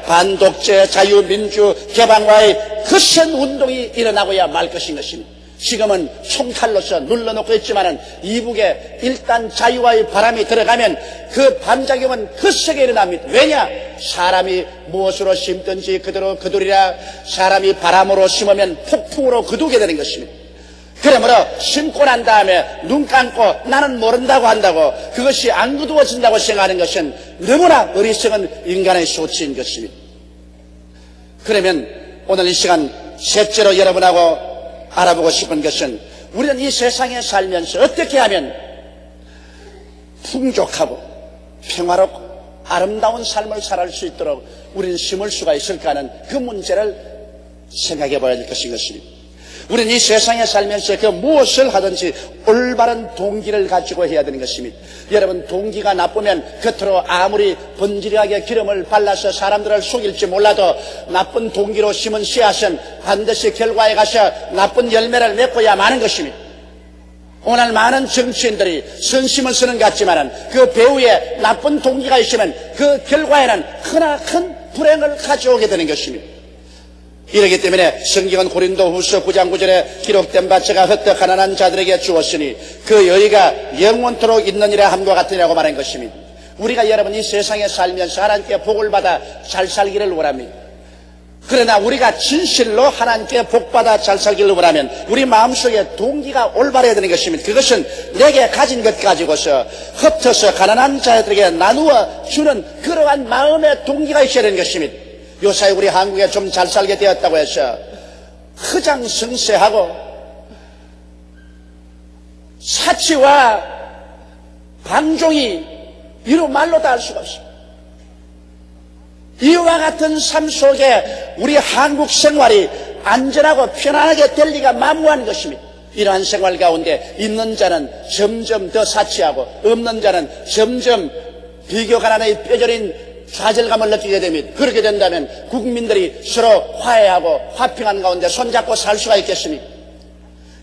반독재, 자유민주, 개방화의 거센 운동이 일어나고야 말 것인 것입니다. 지금은 총칼로서 눌러놓고 있지만은 이북에 일단 자유와의 바람이 들어가면 그 반작용은 거세게 일어납니다. 왜냐? 사람이 무엇으로 심든지 그대로 거두리라. 사람이 바람으로 심으면 폭풍으로 거두게 되는 것입니다. 그러므로 심고 난 다음에 눈 감고 나는 모른다고 한다고 그것이 안 거두어진다고 생각하는 것은 너무나 어리석은 인간의 소치인 것입니다. 그러면 오늘 이 시간 셋째로 여러분하고 알아보고 싶은 것은 우리는 이 세상에 살면서 어떻게 하면 풍족하고 평화롭고 아름다운 삶을 살아갈 수 있도록 우리는 심을 수가 있을까 하는 그 문제를 생각해 봐야 될 것인 것입니다. 우리는 이 세상에 살면서 그 무엇을 하든지 올바른 동기를 가지고 해야 되는 것입니다. 여러분, 동기가 나쁘면 겉으로 아무리 번지르하게 기름을 발라서 사람들을 속일지 몰라도 나쁜 동기로 심은 씨앗은 반드시 결과에 가서 나쁜 열매를 맺고야 마는 것입니다. 오늘 많은 정치인들이 선심을 쓰는 것 같지만 그 배후에 나쁜 동기가 있으면 그 결과에는 크나큰 불행을 가져오게 되는 것입니다. 이러기 때문에 성경은 고린도후서 9장 9절에 기록된 바 제가 헛되고 가난한 자들에게 주었으니 그 여의가 영원토록 있느니라 함과 같으니라고 말한 것입니다. 우리가 여러분 이 세상에 살면서 하나님께 복을 받아 잘 살기를 원합니다. 그러나 우리가 진실로 하나님께 복받아 잘 살기를 원하면 우리 마음속에 동기가 올바라야 되는 것입니다. 그것은 내게 가진 것 가지고서 흩어서 가난한 자들에게 나누어 주는 그러한 마음의 동기가 있어야 되는 것입니다. 요사이 우리 한국에 좀 잘 살게 되었다고 해서 허장성세하고 사치와 방종이 이루 말로 다 할 수가 없습니다. 이와 같은 삶 속에 우리 한국 생활이 안전하고 편안하게 될 리가 만무한 것입니다. 이러한 생활 가운데 있는 자는 점점 더 사치하고 없는 자는 점점 비교 가난의 뼈저린 좌절감을 느끼게 됩니다. 그렇게 된다면 국민들이 서로 화해하고 화평한 가운데 손잡고 살 수가 있겠습니까?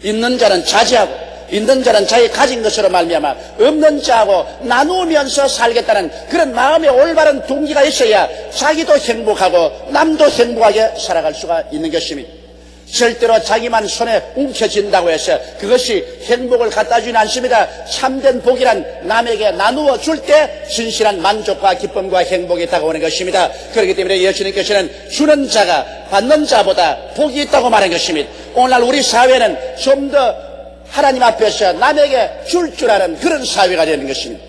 있는 자는 자제하고 있는 자는 자기 가진 것으로 말미암아 없는 자하고 나누면서 살겠다는 그런 마음의 올바른 동기가 있어야 자기도 행복하고 남도 행복하게 살아갈 수가 있는 것입니다. 절대로 자기만 손에 움켜쥔다고 해서 그것이 행복을 갖다 주진 않습니다. 참된 복이란 남에게 나누어 줄 때 진실한 만족과 기쁨과 행복이 다가오는 것입니다. 그렇기 때문에 예수님께서는 주는 자가 받는 자보다 복이 있다고 말한 것입니다. 오늘날 우리 사회는 좀 더 하나님 앞에서 남에게 줄 아는 그런 사회가 되는 것입니다.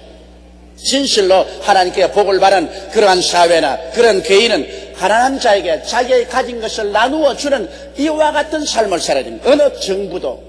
진실로 하나님께 복을 받은 그러한 사회나 그런 개인은 가난한 자에게 자기의 가진 것을 나누어 주는 이와 같은 삶을 살아야 됩니다. 어느 정부도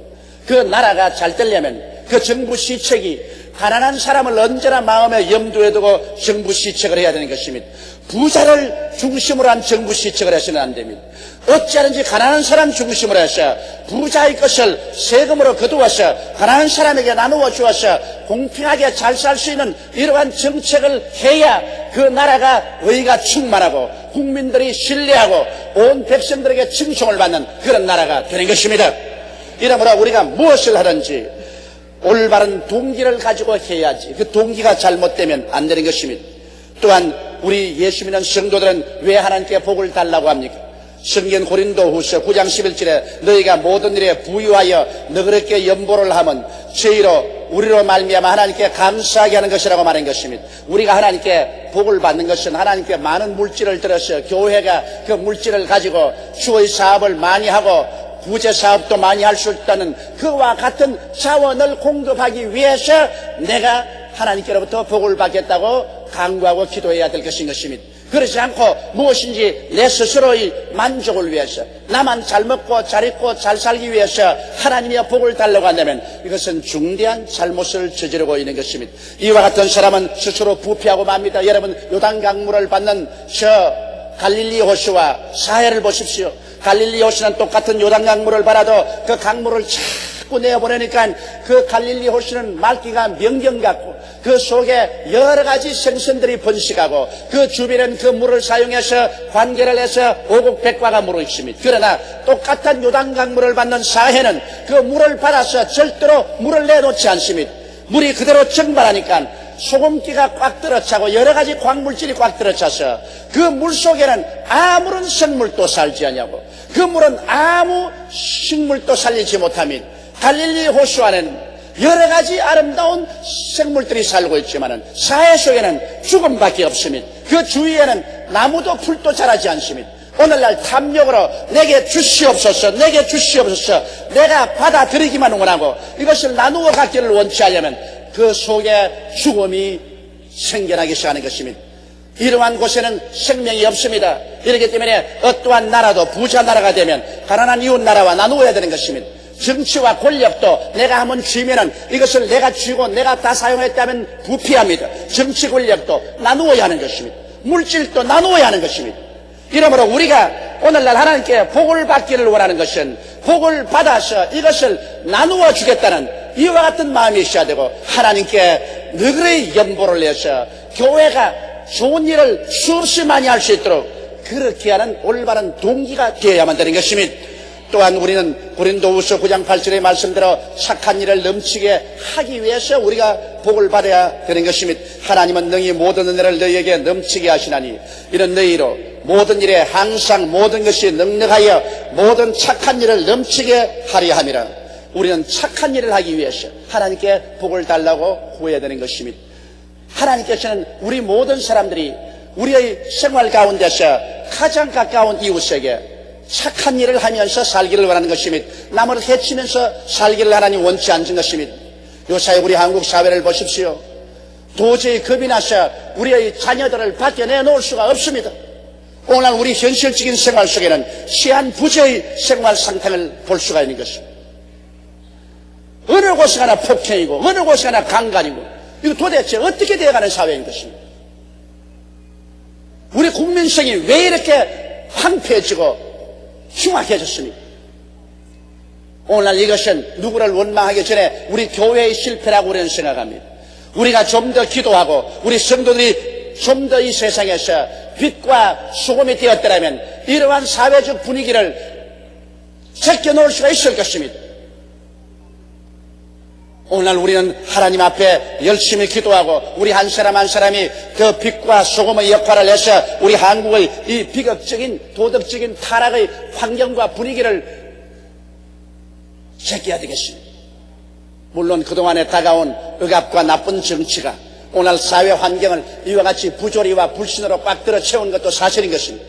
그 나라가 잘 되려면 그 정부 시책이 가난한 사람을 언제나 마음에 염두에 두고 정부 시책을 해야 되는 것입니다. 부자를 중심으로 한 정부 시책을 해서는 안 됩니다. 어찌하든지 가난한 사람 중심으로 해서 부자의 것을 세금으로 거두어서 가난한 사람에게 나누어 주어서 공평하게 잘 살 수 있는 이러한 정책을 해야 그 나라가 의가 충만하고 국민들이 신뢰하고 온 백성들에게 칭송을 받는 그런 나라가 되는 것입니다. 이러므로 우리가 무엇을 하든지 올바른 동기를 가지고 해야지, 그 동기가 잘못되면 안 되는 것입니다. 또한 우리 예수 믿는 성도들은 왜 하나님께 복을 달라고 합니까? 성경 고린도후서 9장 11절에 너희가 모든 일에 부유하여 너그럽게 연보를 하면 저희로 우리로 말미암아 하나님께 감사하게 하는 것이라고 말한 것입니다. 우리가 하나님께 복을 받는 것은 하나님께 많은 물질을 들어서 교회가 그 물질을 가지고 주의 사업을 많이 하고 부재 사업도 많이 할 수 있다는 그와 같은 자원을 공급하기 위해서 내가 하나님께로부터 복을 받겠다고 간구하고 기도해야 될 것인 것입니다. 그렇지 않고 무엇인지 내 스스로의 만족을 위해서 나만 잘 먹고 잘 입고 잘 살기 위해서 하나님의 복을 달라고 한다면 이것은 중대한 잘못을 저지르고 있는 것입니다. 이와 같은 사람은 스스로 부패하고 맙니다. 여러분 요단강물을 받는 저 갈릴리 호수와 사해를 보십시오. 갈릴리 호수는 똑같은 요단강물을 받아도 그 강물을 자꾸 내어보내니까 그 갈릴리 호수는 맑기가 명경 같고 그 속에 여러 가지 생선들이 번식하고 그 주변은 그 물을 사용해서 관계를 해서 오곡백과가 물어 있습니다. 그러나 똑같은 요단강물을 받는 사해는 그 물을 받아서 절대로 물을 내놓지 않습니다. 물이 그대로 증발하니까 소금기가 꽉 들어차고 여러 가지 광물질이 꽉 들어차서 그 물 속에는 아무런 생물도 살지 않냐고, 그 물은 아무 식물도 살리지 못합니다. 갈릴리 호수 안에는 여러 가지 아름다운 생물들이 살고 있지만은 사해 속에는 죽음밖에 없습니다. 그 주위에는 나무도 풀도 자라지 않습니다. 오늘날 탐욕으로 내게 주시옵소서, 내게 주시옵소서, 내가 받아들이기만 원하고 이것을 나누어 갖기를 원치 않으면 그 속에 죽음이 생겨나기 시작하는 것입니다. 이러한 곳에는 생명이 없습니다. 이렇기 때문에 어떠한 나라도 부자 나라가 되면 가난한 이웃 나라와 나누어야 되는 것입니다. 정치와 권력도 내가 한번 쥐면은 이것을 내가 쥐고 내가 다 사용했다면 부패합니다. 정치 권력도 나누어야 하는 것입니다. 물질도 나누어야 하는 것입니다. 이러므로 우리가 오늘날 하나님께 복을 받기를 원하는 것은 복을 받아서 이것을 나누어 주겠다는 이와 같은 마음이 있어야 되고 하나님께 너그러이 연보를 내서 교회가 좋은 일을 수없이 많이 할 수 있도록 그렇게 하는 올바른 동기가 되어야만 되는 것입니다. 또한 우리는 고린도후서 9장 8절의 말씀대로 착한 일을 넘치게 하기 위해서 우리가 복을 받아야 되는 것입니다. 하나님은 능히 모든 은혜를 너희에게 넘치게 하시나니 이런 너희로 모든 일에 항상 모든 것이 능력하여 모든 착한 일을 넘치게 하려 함이라. 우리는 착한 일을 하기 위해서 하나님께 복을 달라고 구해야 되는 것입니다. 하나님께서는 우리 모든 사람들이 우리의 생활 가운데서 가장 가까운 이웃에게 착한 일을 하면서 살기를 원하는 것입니다. 남을 해치면서 살기를 하나님 원치 않는 것입니다. 요사이 우리 한국 사회를 보십시오. 도저히 겁이 나서 우리의 자녀들을 밖에 내놓을 수가 없습니다. 오늘 우리 현실적인 생활 속에는 시한 부재의 생활 상태를 볼 수가 있는 것입니다. 어느 곳에 가나 폭행이고 어느 곳에 가나 강간이고 이거 도대체 어떻게 되어가는 사회인 것입니다. 우리 국민성이 왜 이렇게 황폐해지고 흉악해졌습니까? 오늘날 이것은 누구를 원망하기 전에 우리 교회의 실패라고 우리는 생각합니다. 우리가 좀 더 기도하고 우리 성도들이 좀 더 이 세상에서 빛과 소금이 되었더라면 이러한 사회적 분위기를 제껴놓을 수가 있을 것입니다. 오늘날 우리는 하나님 앞에 열심히 기도하고 우리 한 사람 한 사람이 그 빛과 소금의 역할을 해서 우리 한국의 이 비극적인 도덕적인 타락의 환경과 분위기를 제껴야 되겠습니다. 물론 그동안에 다가온 억압과 나쁜 정치가 오늘 사회 환경을 이와 같이 부조리와 불신으로 꽉 들어 채운 것도 사실인 것입니다.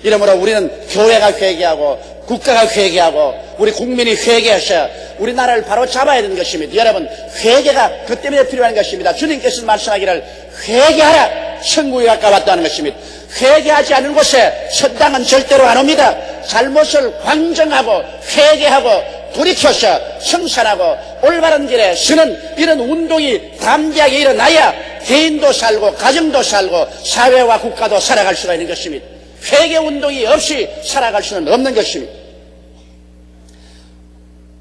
이러므로 우리는 교회가 회개하고 국가가 회개하고 우리 국민이 회개해서 우리나라를 바로 잡아야 되는 것입니다. 여러분 회개가 그 때문에 필요한 것입니다. 주님께서 말씀하기를 회개하라 천국이 가까웠다는 것입니다. 회개하지 않은 곳에 천당은 절대로 안 옵니다. 잘못을 광정하고 회개하고 돌이켜서 청산하고 올바른 길에 서는 이런 운동이 담대하게 일어나야 개인도 살고 가정도 살고 사회와 국가도 살아갈 수가 있는 것입니다. 회개 운동이 없이 살아갈 수는 없는 것입니다.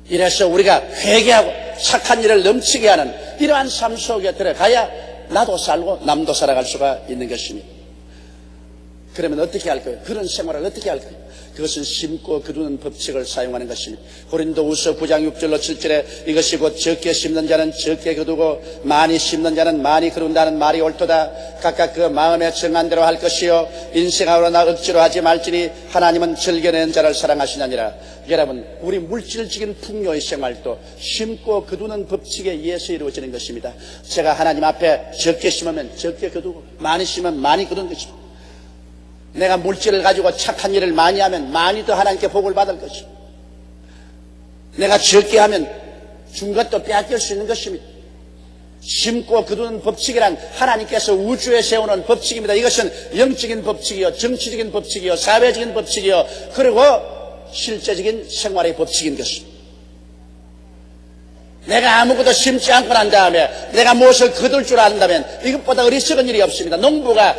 이래서 우리가 회개하고 착한 일을 넘치게 하는 이러한 삶 속에 들어가야 나도 살고 남도 살아갈 수가 있는 것입니다. 그러면 어떻게 할까요? 그런 생활을 어떻게 할까요? 그것은 심고 거두는 법칙을 사용하는 것입니다. 고린도후서 9장 6절로 7절에 이것이 곧 적게 심는 자는 적게 거두고 많이 심는 자는 많이 거둔다는 말이 옳도다. 각각 그 마음에 정한 대로 할 것이요 인생하로나 억지로 하지 말지니 하나님은 즐겨내는 자를 사랑하시느니라. 여러분, 우리 물질적인 풍요의 생활도 심고 거두는 법칙에 의해서 이루어지는 것입니다. 제가 하나님 앞에 적게 심으면 적게 거두고 많이 심으면 많이 거두는 것입니다. 내가 물질을 가지고 착한 일을 많이 하면 많이 더 하나님께 복을 받을 것입니다. 내가 적게 하면 준 것도 빼앗길 수 있는 것입니다. 심고 거두는 법칙이란 하나님께서 우주에 세우는 법칙입니다. 이것은 영적인 법칙이요, 정치적인 법칙이요, 사회적인 법칙이요, 그리고 실제적인 생활의 법칙인 것입니다. 내가 아무것도 심지 않고 난 다음에 내가 무엇을 거둘 줄 안다면 이것보다 어리석은 일이 없습니다. 농부가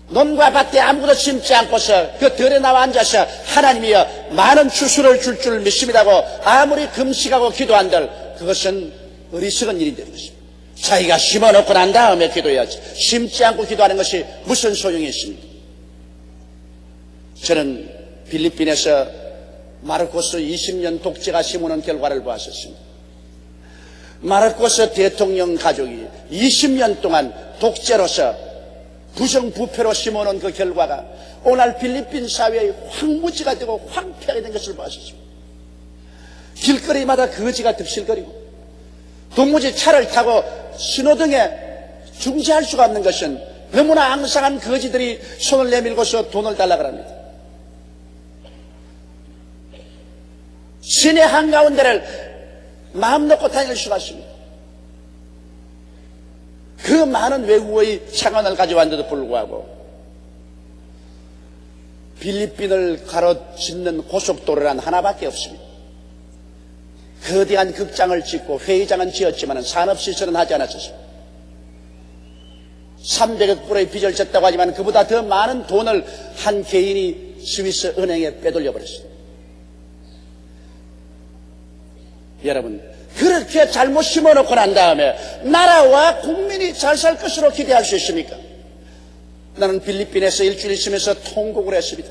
논과 밭에 아무것도 심지 않고서 그 들에 나와 앉아서 하나님이여 많은 추수를 줄 줄 믿습니다고 아무리 금식하고 기도한들 그것은 어리석은 일이 되는 것입니다. 자기가 심어놓고 난 다음에 기도해야지 심지 않고 기도하는 것이 무슨 소용이 있습니까? 저는 필리핀에서 마르코스 20년 독재가 심어놓은 결과를 보았었습니다. 마르코스 대통령 가족이 20년 동안 독재로서 부정부패로 심어놓은 그 결과가 오늘 필리핀 사회의 황무지가 되고 황폐하게 된 것을 보았습니다. 길거리마다 거지가 득실거리고 도무지 차를 타고 신호등에 중지할 수가 없는 것은 너무나 앙상한 거지들이 손을 내밀고서 돈을 달라고 합니다. 시내 한가운데를 마음 놓고 다닐 수가 없습니다. 그 많은 외국의 차관을 가져왔는데도 불구하고 필리핀을 가로짓는 고속도로란 하나밖에 없습니다. 거대한 극장을 짓고 회의장은 지었지만 산업시설은 하지 않았습니다. 300억 불의 빚을 졌다고 하지만 그보다 더 많은 돈을 한 개인이 스위스 은행에 빼돌려 버렸습니다. 여러분, 그렇게 잘못 심어놓고 난 다음에 나라와 국민이 잘 살 것으로 기대할 수 있습니까? 나는 필리핀에서 일주일 있으면서 통곡을 했습니다.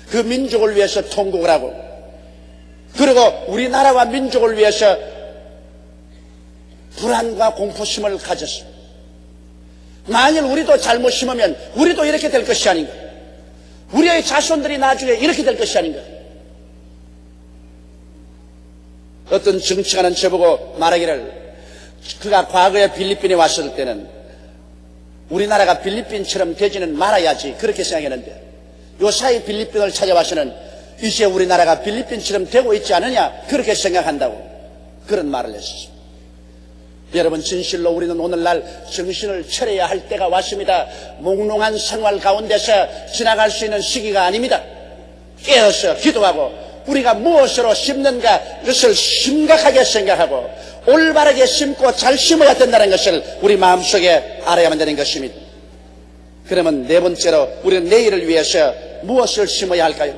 그 민족을 위해서 통곡을 하고 그리고 우리나라와 민족을 위해서 불안과 공포심을 가졌습니다. 만일 우리도 잘못 심으면 우리도 이렇게 될 것이 아닌가? 우리의 자손들이 나중에 이렇게 될 것이 아닌가? 어떤 정치가는 저보고 말하기를 그가 과거에 필리핀에 왔을 때는 우리나라가 필리핀처럼 되지는 말아야지 그렇게 생각했는데 요사이 필리핀을 찾아와서는 이제 우리나라가 필리핀처럼 되고 있지 않느냐 그렇게 생각한다고 그런 말을 했습니다. 여러분, 진실로 우리는 오늘날 정신을 차려야 할 때가 왔습니다. 몽롱한 생활 가운데서 지나갈 수 있는 시기가 아닙니다. 깨어서 기도하고 우리가 무엇으로 심는가 그것을 심각하게 생각하고 올바르게 심고 잘 심어야 된다는 것을 우리 마음속에 알아야만 되는 것입니다. 그러면 네 번째로 우리는 내일을 위해서 무엇을 심어야 할까요?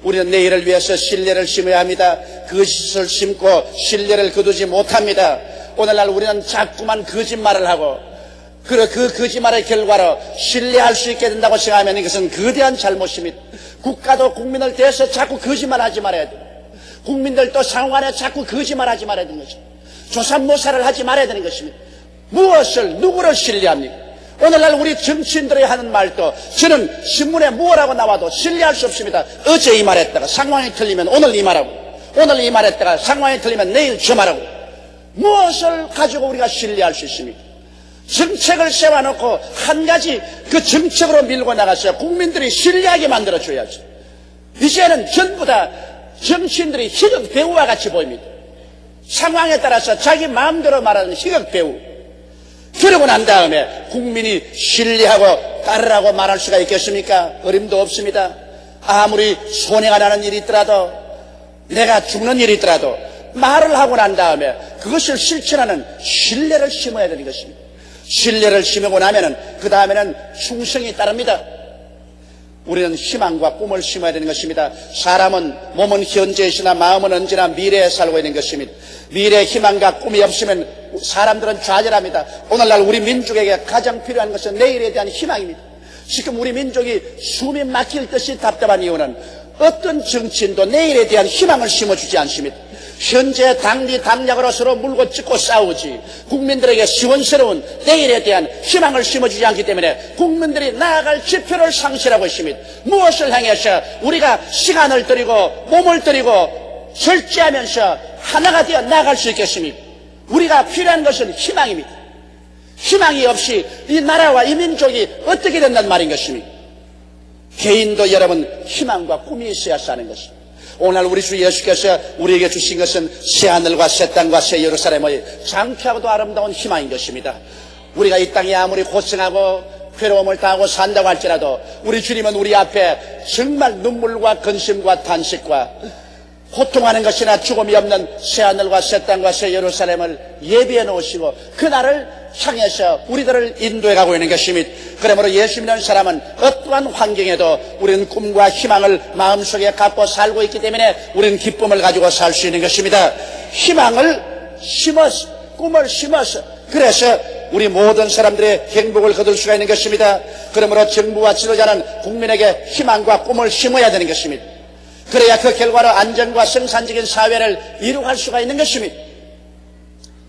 우리는 내일을 위해서 신뢰를 심어야 합니다. 거짓을 심고 신뢰를 거두지 못합니다. 오늘날 우리는 자꾸만 거짓말을 하고 그 거짓말의 결과로 신뢰할 수 있게 된다고 생각하면 이것은 거대한 잘못입니다. 국가도 국민을 대해서 자꾸 거짓말하지 말아야 돼요. 국민들도 상황에 자꾸 거짓말하지 말아야 되는 것입니다. 조삼모사를 하지 말아야 되는 것입니다. 무엇을 누구를 신뢰합니까? 오늘날 우리 정치인들이 하는 말도 저는 신문에 뭐라고 나와도 신뢰할 수 없습니다. 어제 이 말했다가 상황이 틀리면 오늘 이 말하고 오늘 이 말했다가 상황이 틀리면 내일 저 말하고 무엇을 가지고 우리가 신뢰할 수 있습니까? 정책을 세워놓고 한 가지 그 정책으로 밀고 나가서 국민들이 신뢰하게 만들어줘야죠. 이제는 전부 다 정치인들이 희극 배우와 같이 보입니다. 상황에 따라서 자기 마음대로 말하는 희극 배우. 그러고 난 다음에 국민이 신뢰하고 따르라고 말할 수가 있겠습니까? 어림도 없습니다. 아무리 손해가 나는 일이 있더라도 내가 죽는 일이 있더라도 말을 하고 난 다음에 그것을 실천하는 신뢰를 심어야 되는 것입니다. 신뢰를 심고 나면은 그 다음에는 충성이 따릅니다. 우리는 희망과 꿈을 심어야 되는 것입니다. 사람은 몸은 현재에 있으나 마음은 언제나 미래에 살고 있는 것입니다. 미래의 희망과 꿈이 없으면 사람들은 좌절합니다. 오늘날 우리 민족에게 가장 필요한 것은 내일에 대한 희망입니다. 지금 우리 민족이 숨이 막힐 듯이 답답한 이유는 어떤 정치인도 내일에 대한 희망을 심어주지 않습니다. 현재 당리 당략으로 서로 물고 찢고 싸우지 국민들에게 시원스러운 내일에 대한 희망을 심어주지 않기 때문에 국민들이 나아갈 지표를 상실하고 있습니다. 무엇을 향해서 우리가 시간을 들이고 몸을 들이고 절제하면서 하나가 되어 나아갈 수 있겠습니까? 우리가 필요한 것은 희망입니다. 희망이 없이 이 나라와 이 민족이 어떻게 된단 말인 것입니까? 개인도 여러분 희망과 꿈이 있어야 사는 것입니다. 오늘 우리 주 예수께서 우리에게 주신 것은 새하늘과 새 땅과 새 예루살렘의 장쾌하고도 아름다운 희망인 것입니다. 우리가 이 땅에 아무리 고생하고 괴로움을 당하고 산다고 할지라도 우리 주님은 우리 앞에 정말 눈물과 근심과 탄식과 고통하는 것이나 죽음이 없는 새하늘과 새 땅과 새 예루살렘을 예비해 놓으시고 그날을 향해서 우리들을 인도해 가고 있는 것입니다. 그러므로 예수 믿는 사람은 어떠한 환경에도 우리는 꿈과 희망을 마음속에 갖고 살고 있기 때문에 우리는 기쁨을 가지고 살 수 있는 것입니다. 희망을 심어서 꿈을 심어서 그래서 우리 모든 사람들의 행복을 거둘 수가 있는 것입니다. 그러므로 정부와 지도자는 국민에게 희망과 꿈을 심어야 되는 것입니다. 그래야 그 결과로 안전과 생산적인 사회를 이루어갈 수가 있는 것입니다.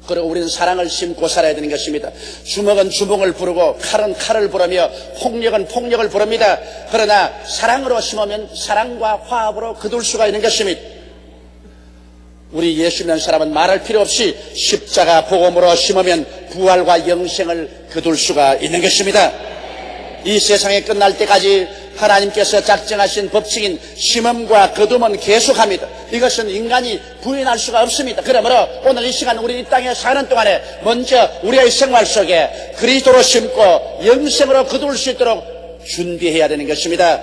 그리고 우리는 사랑을 심고 살아야 되는 것입니다. 주먹은 주먹을 부르고 칼은 칼을 부르며 폭력은 폭력을 부릅니다. 그러나 사랑으로 심으면 사랑과 화합으로 거둘 수가 있는 것입니다. 우리 예수 믿는 사람은 말할 필요 없이 십자가 복음으로 심으면 부활과 영생을 거둘 수가 있는 것입니다. 이 세상이 끝날 때까지 하나님께서 작정하신 법칙인 심음과 거둠은 계속합니다. 이것은 인간이 부인할 수가 없습니다. 그러므로 오늘 이 시간 우리 이 땅에 사는 동안에 먼저 우리의 생활 속에 그리스도로 심고 영생으로 거둘 수 있도록 준비해야 되는 것입니다.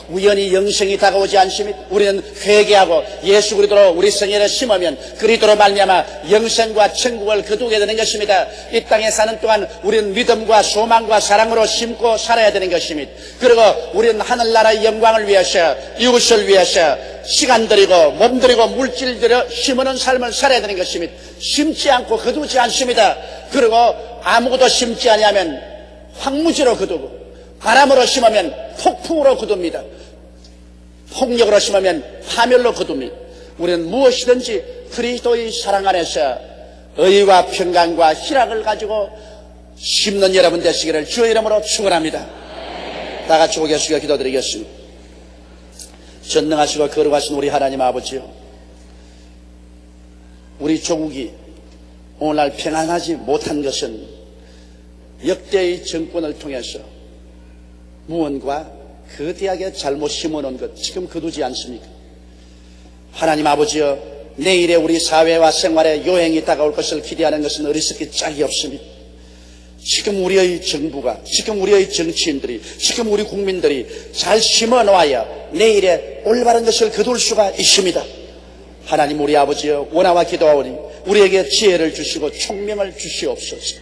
우연히 영생이 다가오지 않습니다. 우리는 회개하고 예수 그리스도로 우리 생애를 심으면 그리스도로 말미암아 영생과 천국을 거두게 되는 것입니다. 이 땅에 사는 동안 우리는 믿음과 소망과 사랑으로 심고 살아야 되는 것입니다. 그리고 우리는 하늘나라의 영광을 위해서 이웃을 위해서 시간 들이고 몸 들이고 물질 들여 심는 삶을 살아야 되는 것입니다. 심지 않고 거두지 않습니다. 그리고 아무것도 심지 아니하면 황무지로 거두고 바람으로 심으면 폭풍으로 거둡니다. 폭력으로 심으면 파멸로 거둡니다. 우리는 무엇이든지 그리스도의 사랑 안에서 의와 평강과 희락을 가지고 심는 여러분 되시기를 주의 이름으로 축원합니다. 다 같이 고개 숙여 기도드리겠습니다. 전능하시고 거룩하신 우리 하나님 아버지요, 우리 조국이 오늘날 평안하지 못한 것은 역대의 정권을 통해서 무언가 거대하게 잘못 심어놓은 것 지금 거두지 않습니까? 하나님 아버지여, 내일에 우리 사회와 생활에 요행이 다가올 것을 기대하는 것은 어리석기 짝이 없습니다. 지금 우리의 정부가, 지금 우리의 정치인들이, 지금 우리 국민들이 잘 심어놓아야 내일에 올바른 것을 거둘 수가 있습니다. 하나님 우리 아버지여, 원하와 기도하오니 우리에게 지혜를 주시고 총명을 주시옵소서.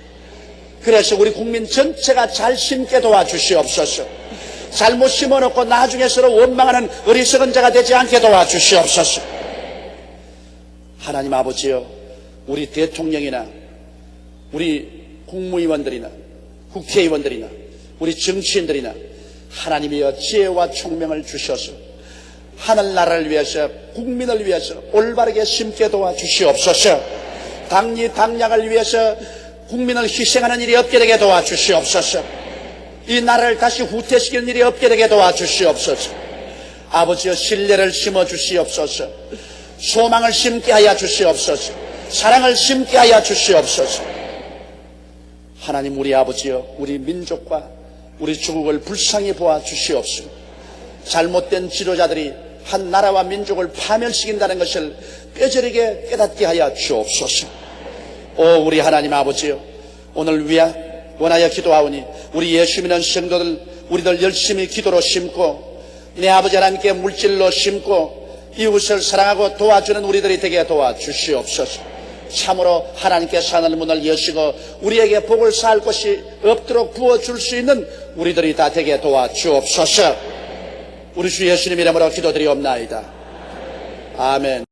그래서 우리 국민 전체가 잘 심게 도와주시옵소서. 잘못 심어놓고 나중에 서로 원망하는 어리석은 자가 되지 않게 도와주시옵소서. 하나님 아버지여, 우리 대통령이나 우리 국무위원들이나 국회의원들이나 우리 정치인들이나 하나님이여 지혜와 총명을 주셔서 하늘나라를 위해서 국민을 위해서 올바르게 심게 도와주시옵소서. 당리 당략을 위해서 국민을 희생하는 일이 없게 되게 도와주시옵소서. 이 나라를 다시 후퇴시키는 일이 없게 되게 도와주시옵소서. 아버지여, 신뢰를 심어주시옵소서. 소망을 심게 하여 주시옵소서. 사랑을 심게 하여 주시옵소서. 하나님 우리 아버지여, 우리 민족과 우리 조국을 불쌍히 보아 주시옵소서. 잘못된 지도자들이 한 나라와 민족을 파멸시킨다는 것을 뼈저리게 깨닫게 하여 주옵소서. 오 우리 하나님 아버지여, 오늘 원하여 기도하오니 우리 예수 믿는 성도들, 우리들 열심히 기도로 심고 내 아버지 하나님께 물질로 심고 이웃을 사랑하고 도와주는 우리들이 되게 도와주시옵소서. 참으로 하나님께서 하늘 문을 여시고 우리에게 복을 쌓을 것이 없도록 부어줄 수 있는 우리들이 다 되게 도와주옵소서. 우리 주 예수님 이름으로 기도드리옵나이다. 아멘.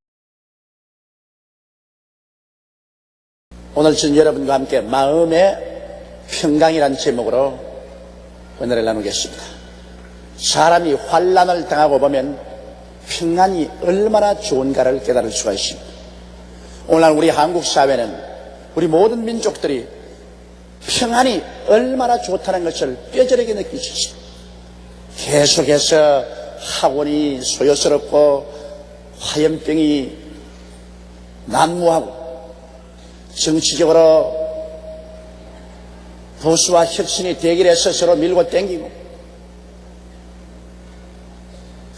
오늘 저는 여러분과 함께 마음의 평강이라는 제목으로 은혜를 나누겠습니다. 사람이 환난을 당하고 보면 평안이 얼마나 좋은가를 깨달을 수가 있습니다. 오늘날 우리 한국 사회는 우리 모든 민족들이 평안이 얼마나 좋다는 것을 뼈저리게 느낄 수 있습니다. 계속해서 학원이 소요스럽고 화염병이 난무하고 정치적으로 보수와 혁신이 대결해서 서로 밀고 땡기고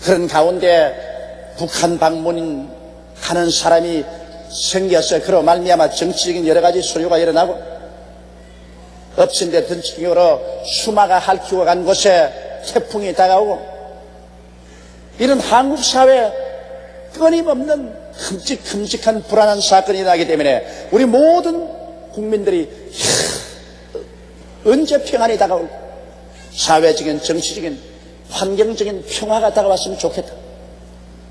그런 가운데 북한 방문 하는 사람이 생겨서 그로 말미암아 정치적인 여러 가지 소요가 일어나고 엎친 데 던치기로 수마가 핥히고 간 곳에 태풍이 다가오고 이런 한국 사회에 끊임없는 큼직큼직한 불안한 사건이 나기 때문에 우리 모든 국민들이 언제 평안이 다가올까? 사회적인, 정치적인, 환경적인 평화가 다가왔으면 좋겠다.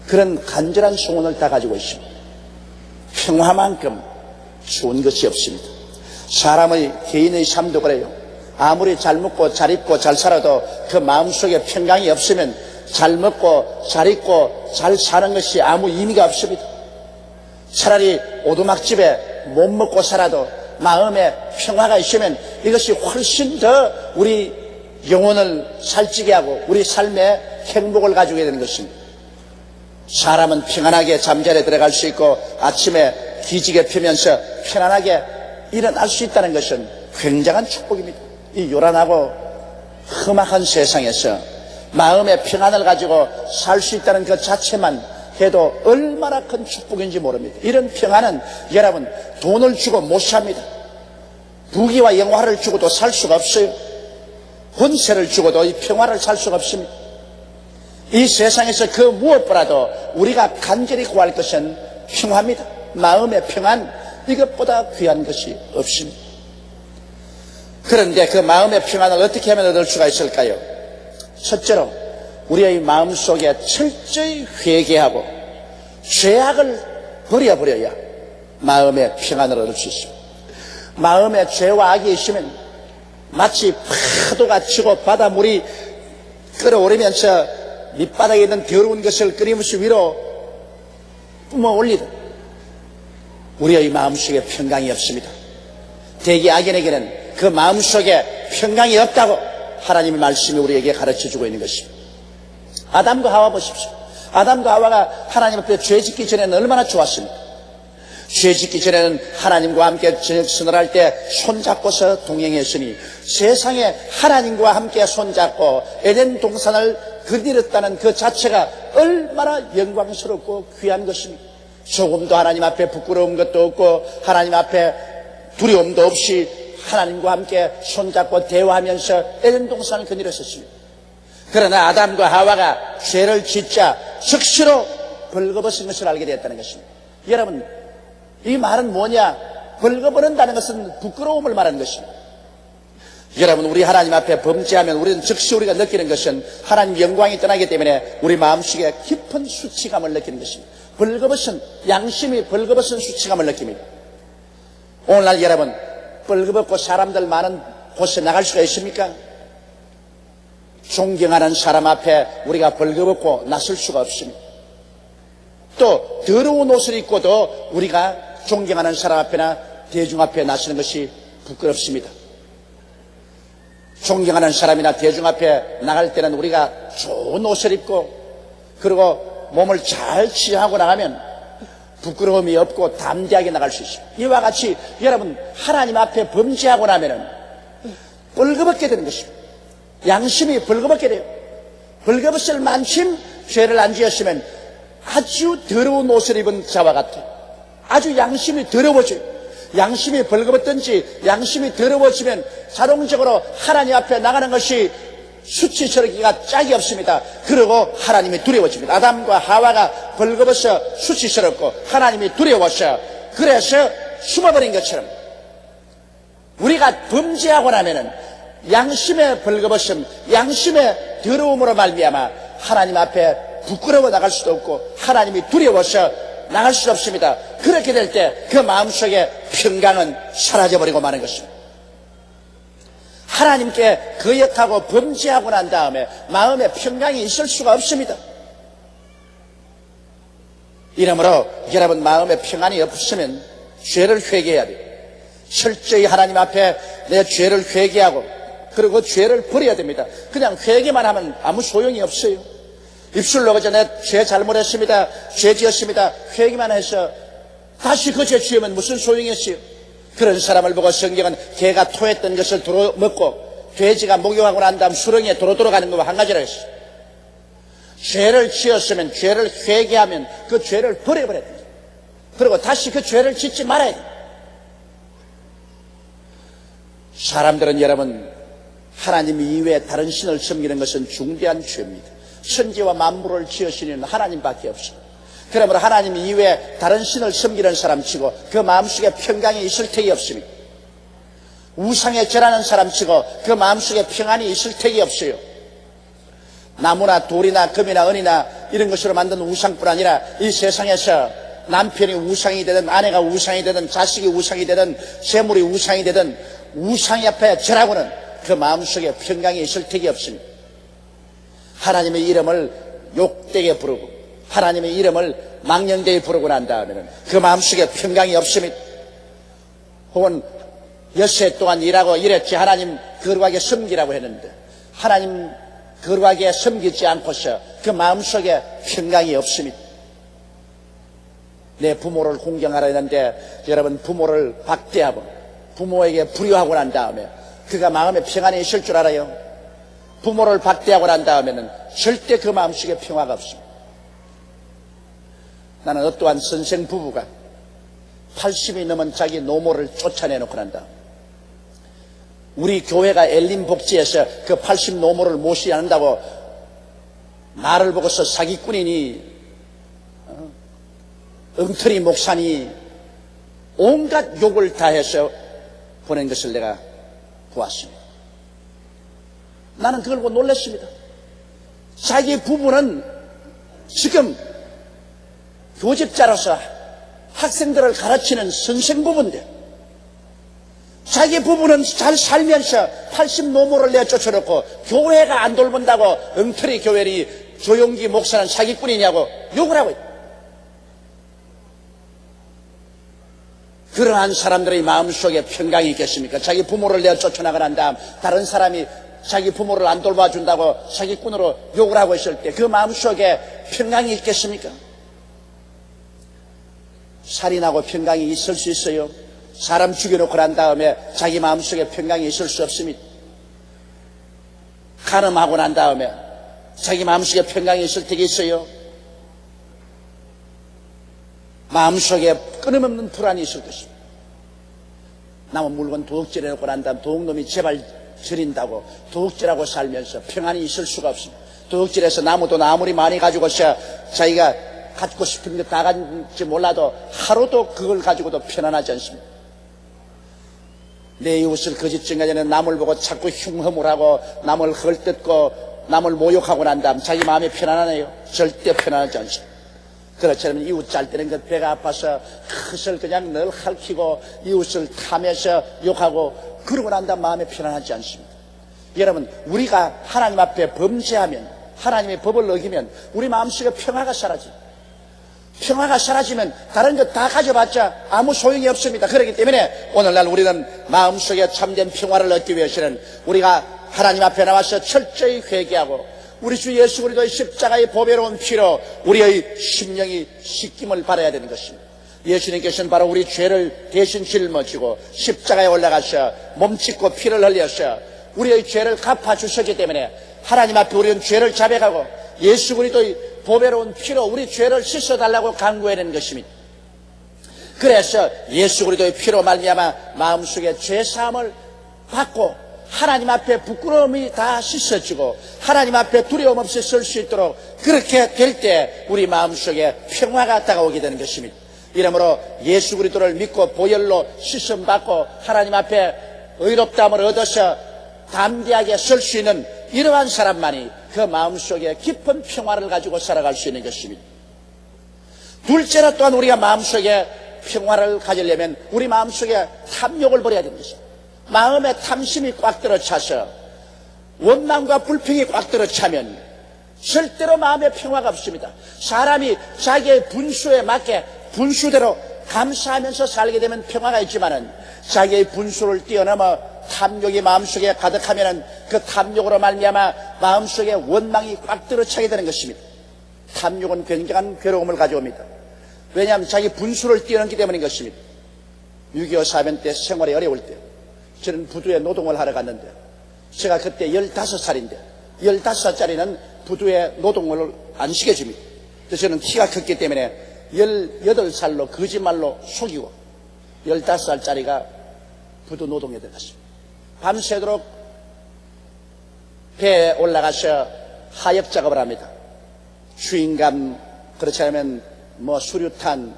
그런 간절한 소원을 다 가지고 있습니다. 평화만큼 좋은 것이 없습니다. 사람의 개인의 삶도 그래요. 아무리 잘 먹고 잘 입고 잘 살아도 그 마음속에 평강이 없으면 잘 먹고 잘 입고 잘 사는 것이 아무 의미가 없습니다. 차라리 오두막집에 못 먹고 살아도 마음에 평화가 있으면 이것이 훨씬 더 우리 영혼을 살찌게 하고 우리 삶에 행복을 가지게 되는 것입니다. 사람은 평안하게 잠자리에 들어갈 수 있고 아침에 기지개 펴면서 편안하게 일어날 수 있다는 것은 굉장한 축복입니다. 이 요란하고 험악한 세상에서 마음의 평안을 가지고 살 수 있다는 것 자체만 해도 얼마나 큰 축복인지 모릅니다. 이런 평안은 여러분 돈을 주고 못 삽니다. 부귀와 영화를 주고도 살 수가 없어요. 권세를 주고도 이 평화를 살 수가 없습니다. 이 세상에서 그 무엇보다도 우리가 간절히 구할 것은 평화입니다. 마음의 평안, 이것보다 귀한 것이 없습니다. 그런데 그 마음의 평안을 어떻게 하면 얻을 수가 있을까요? 첫째로 우리의 마음속에 철저히 회개하고 죄악을 버려버려야 마음의 평안을 얻을 수 있습니다. 마음에 죄와 악이 있으면 마치 파도가 치고 바닷물이 끌어오르면서 밑바닥에 있는 더러운 것을 끊임없이 위로 뿜어올리듯 우리의 마음속에 평강이 없습니다. 대개 악인에게는 그 마음속에 평강이 없다고 하나님의 말씀이 우리에게 가르쳐주고 있는 것입니다. 아담과 하와 보십시오. 아담과 하와가 하나님 앞에 죄 짓기 전에는 얼마나 좋았습니까? 죄 짓기 전에는 하나님과 함께 저녁 선언할 때 손잡고서 동행했으니 세상에 하나님과 함께 손잡고 에덴 동산을 거닐었다는 그 자체가 얼마나 영광스럽고 귀한 것입니까? 조금도 하나님 앞에 부끄러운 것도 없고 하나님 앞에 두려움도 없이 하나님과 함께 손잡고 대화하면서 에덴 동산을 거닐었었습니다. 그러나 아담과 하와가 죄를 짓자 즉시로 벌거벗은 것을 알게 되었다는 것입니다. 여러분, 이 말은 뭐냐? 벌거벗는다는 것은 부끄러움을 말하는 것입니다. 여러분, 우리 하나님 앞에 범죄하면 우리는 즉시 우리가 느끼는 것은 하나님 영광이 떠나기 때문에 우리 마음속에 깊은 수치감을 느끼는 것입니다. 벌거벗은, 양심이 벌거벗은 수치감을 느낍니다. 오늘날 여러분, 벌거벗고 사람들 많은 곳에 나갈 수가 있습니까? 존경하는 사람 앞에 우리가 벌거벗고 나설 수가 없습니다. 또 더러운 옷을 입고도 우리가 존경하는 사람 앞에나 대중 앞에 나서는 것이 부끄럽습니다. 존경하는 사람이나 대중 앞에 나갈 때는 우리가 좋은 옷을 입고 그리고 몸을 잘 치하고 나가면 부끄러움이 없고 담대하게 나갈 수 있습니다. 이와 같이 여러분 하나님 앞에 범죄하고 나면은 벌거벗게 되는 것입니다. 양심이 벌거벗게 돼요. 벌거벗을 만큼 죄를 안 지었으면 아주 더러운 옷을 입은 자와 같아요. 아주 양심이 더러워져요. 양심이 벌거벗든지 양심이 더러워지면 자동적으로 하나님 앞에 나가는 것이 수치스럽기가 짝이 없습니다. 그리고 하나님이 두려워집니다. 아담과 하와가 벌거벗어 수치스럽고 하나님이 두려워서 그래서 숨어버린 것처럼 우리가 범죄하고 나면은 양심의 벌거벗음, 양심의 더러움으로 말미암아 하나님 앞에 부끄러워 나갈 수도 없고 하나님이 두려워서 나갈 수 없습니다. 그렇게 될 때 그 마음속에 평강은 사라져버리고 마는 것입니다. 하나님께 거역하고 범죄하고 난 다음에 마음에 평강이 있을 수가 없습니다. 이러므로 여러분 마음에 평안이 없으면 죄를 회개해야 돼요. 철저히 하나님 앞에 내 죄를 회개하고 그리고 그 죄를 버려야 됩니다. 그냥 회개만 하면 아무 소용이 없어요. 입술로 그저 내 죄 잘못했습니다, 죄 지었습니다 회개만 해서 다시 그 죄 지으면 무슨 소용이 있어요. 그런 사람을 보고 성경은 개가 토했던 것을 도로 먹고 돼지가 목욕하고 난 다음 수렁에 도로 들어가는 것과 한 가지라 했어요. 죄를 지었으면 죄를 회개하면 그 죄를 버려버려야 됩니다. 그리고 다시 그 죄를 짓지 말아야 됩니다. 사람들은 여러분 하나님 이외에 다른 신을 섬기는 것은 중대한 죄입니다. 천지와 만물을 지으시는 하나님밖에 없어요. 그러므로 하나님 이외에 다른 신을 섬기는 사람치고 그 마음속에 평강이 있을 터이 없습니다. 우상에 절하는 사람치고 그 마음속에 평안이 있을 터이 없어요. 나무나 돌이나 금이나 은이나 이런 것으로 만든 우상뿐 아니라 이 세상에서 남편이 우상이 되든 아내가 우상이 되든 자식이 우상이 되든 재물이 우상이 되든 우상 앞에 절하고는 그 마음속에 평강이 있을 터이 없습니다. 하나님의 이름을 욕되게 부르고 하나님의 이름을 망령되게 부르고 난 다음에는 그 마음속에 평강이 없습니다. 혹은 엿새 동안 일하고 이랬지 하나님 거룩하게 섬기라고 했는데 하나님 거룩하게 섬기지 않고서 그 마음속에 평강이 없습니다. 내 부모를 공경하라 했는데 여러분 부모를 박대하고 부모에게 불효하고 난 다음에 그가 마음에 평안이 있을 줄 알아요? 부모를 박대하고 난 다음에는 절대 그 마음속에 평화가 없습니다. 나는 어떠한 선생 부부가 80이 넘은 자기 노모를 쫓아내놓고 난 다음 우리 교회가 엘림 복지에서 그 80 노모를 모시지 않는다고 나를 보고서 사기꾼이니 엉터리 목사니 온갖 욕을 다해서 보낸 것을 내가 보았습니다. 나는 그걸 보고 놀랐습니다. 자기 부부는 지금 교집자로서 학생들을 가르치는 선생부부인데 자기 부부는 잘 살면서 80 노모를 내쫓아놓고 교회가 안 돌본다고 엉터리 교회니 조용기 목사는 사기꾼이냐고 욕을 하고 있다. 그러한 사람들의 마음속에 평강이 있겠습니까? 자기 부모를 내쫓아나고 난 다음 다른 사람이 자기 부모를 안 돌봐준다고 사기꾼으로 욕을 하고 있을 때 그 마음속에 평강이 있겠습니까? 살인하고 평강이 있을 수 있어요. 사람 죽여놓고 난 다음에 자기 마음속에 평강이 있을 수 없습니다. 간음하고 난 다음에 자기 마음속에 평강이 있을 때가 있어요. 마음속에 끊임없는 불안이 있을 것입니다. 남은 물건 도둑질해놓고 난 다음 도둑놈이 제발 저린다고 도둑질하고 살면서 평안이 있을 수가 없습니다. 도둑질해서 나무도 아무리 많이 가지고서 자기가 갖고 싶은 거 다 가진지 몰라도 하루도 그걸 가지고도 편안하지 않습니다. 내 이웃을 거짓 증거자는 남을 보고 자꾸 흉허물 하고 남을 헐뜯고 남을 모욕하고 난 다음 자기 마음이 편안하네요? 절대 편안하지 않습니다. 그렇지만 이웃 잘 때는 그 배가 아파서 그것을 그냥 늘 핥히고 이웃을 탐해서 욕하고 그러고 난 다음 마음이 편안하지 않습니다. 여러분 우리가 하나님 앞에 범죄하면 하나님의 법을 어기면 우리 마음속에 평화가 사라집니다. 평화가 사라지면 다른 것 다 가져봤자 아무 소용이 없습니다. 그렇기 때문에 오늘날 우리는 마음속에 참된 평화를 얻기 위해서는 우리가 하나님 앞에 나와서 철저히 회개하고 우리 주 예수 그리스도의 십자가의 보배로운 피로 우리의 심령이 씻김을 받아야 되는 것입니다. 예수님께서는 바로 우리 죄를 대신 짊어지고 십자가에 올라가서 몸짓고 피를 흘려서 우리의 죄를 갚아주셨기 때문에 하나님 앞에 우리는 죄를 자백하고 예수 그리스도의 보배로운 피로 우리 죄를 씻어달라고 간구해야 되는 것입니다. 그래서 예수 그리스도의 피로 말미암아 마음속에 죄사함을 받고 하나님 앞에 부끄러움이 다 씻어지고 하나님 앞에 두려움 없이 설 수 있도록 그렇게 될 때 우리 마음속에 평화가 다가오게 되는 것입니다. 이러므로 예수 그리스도를 믿고 보혈로 씻음받고 하나님 앞에 의롭다함을 얻어서 담대하게 설 수 있는 이러한 사람만이 그 마음속에 깊은 평화를 가지고 살아갈 수 있는 것입니다. 둘째로 또한 우리가 마음속에 평화를 가지려면 우리 마음속에 탐욕을 버려야 되는 것입니다. 마음에 탐심이 꽉 들어차서 원망과 불평이 꽉 들어차면 절대로 마음에 평화가 없습니다. 사람이 자기의 분수에 맞게 분수대로 감사하면서 살게 되면 평화가 있지만은 자기의 분수를 뛰어넘어 탐욕이 마음속에 가득하면은 그 탐욕으로 말미암아 마음속에 원망이 꽉 들어차게 되는 것입니다. 탐욕은 굉장한 괴로움을 가져옵니다. 왜냐하면 자기 분수를 뛰어넘기 때문인 것입니다. 6.25 사변 때 생활이 어려울 때 저는 부두에 노동을 하러 갔는데 제가 그때 15살인데 15살짜리는 부두에 노동을 안 시켜줍니다. 그래서 저는 키가 컸기 때문에 18살로 거짓말로 속이고 15살짜리가 부두 노동에 들어갔습니다. 밤새도록 배에 올라가서 하역 작업을 합니다. 주인감, 그렇지 않으면 수류탄,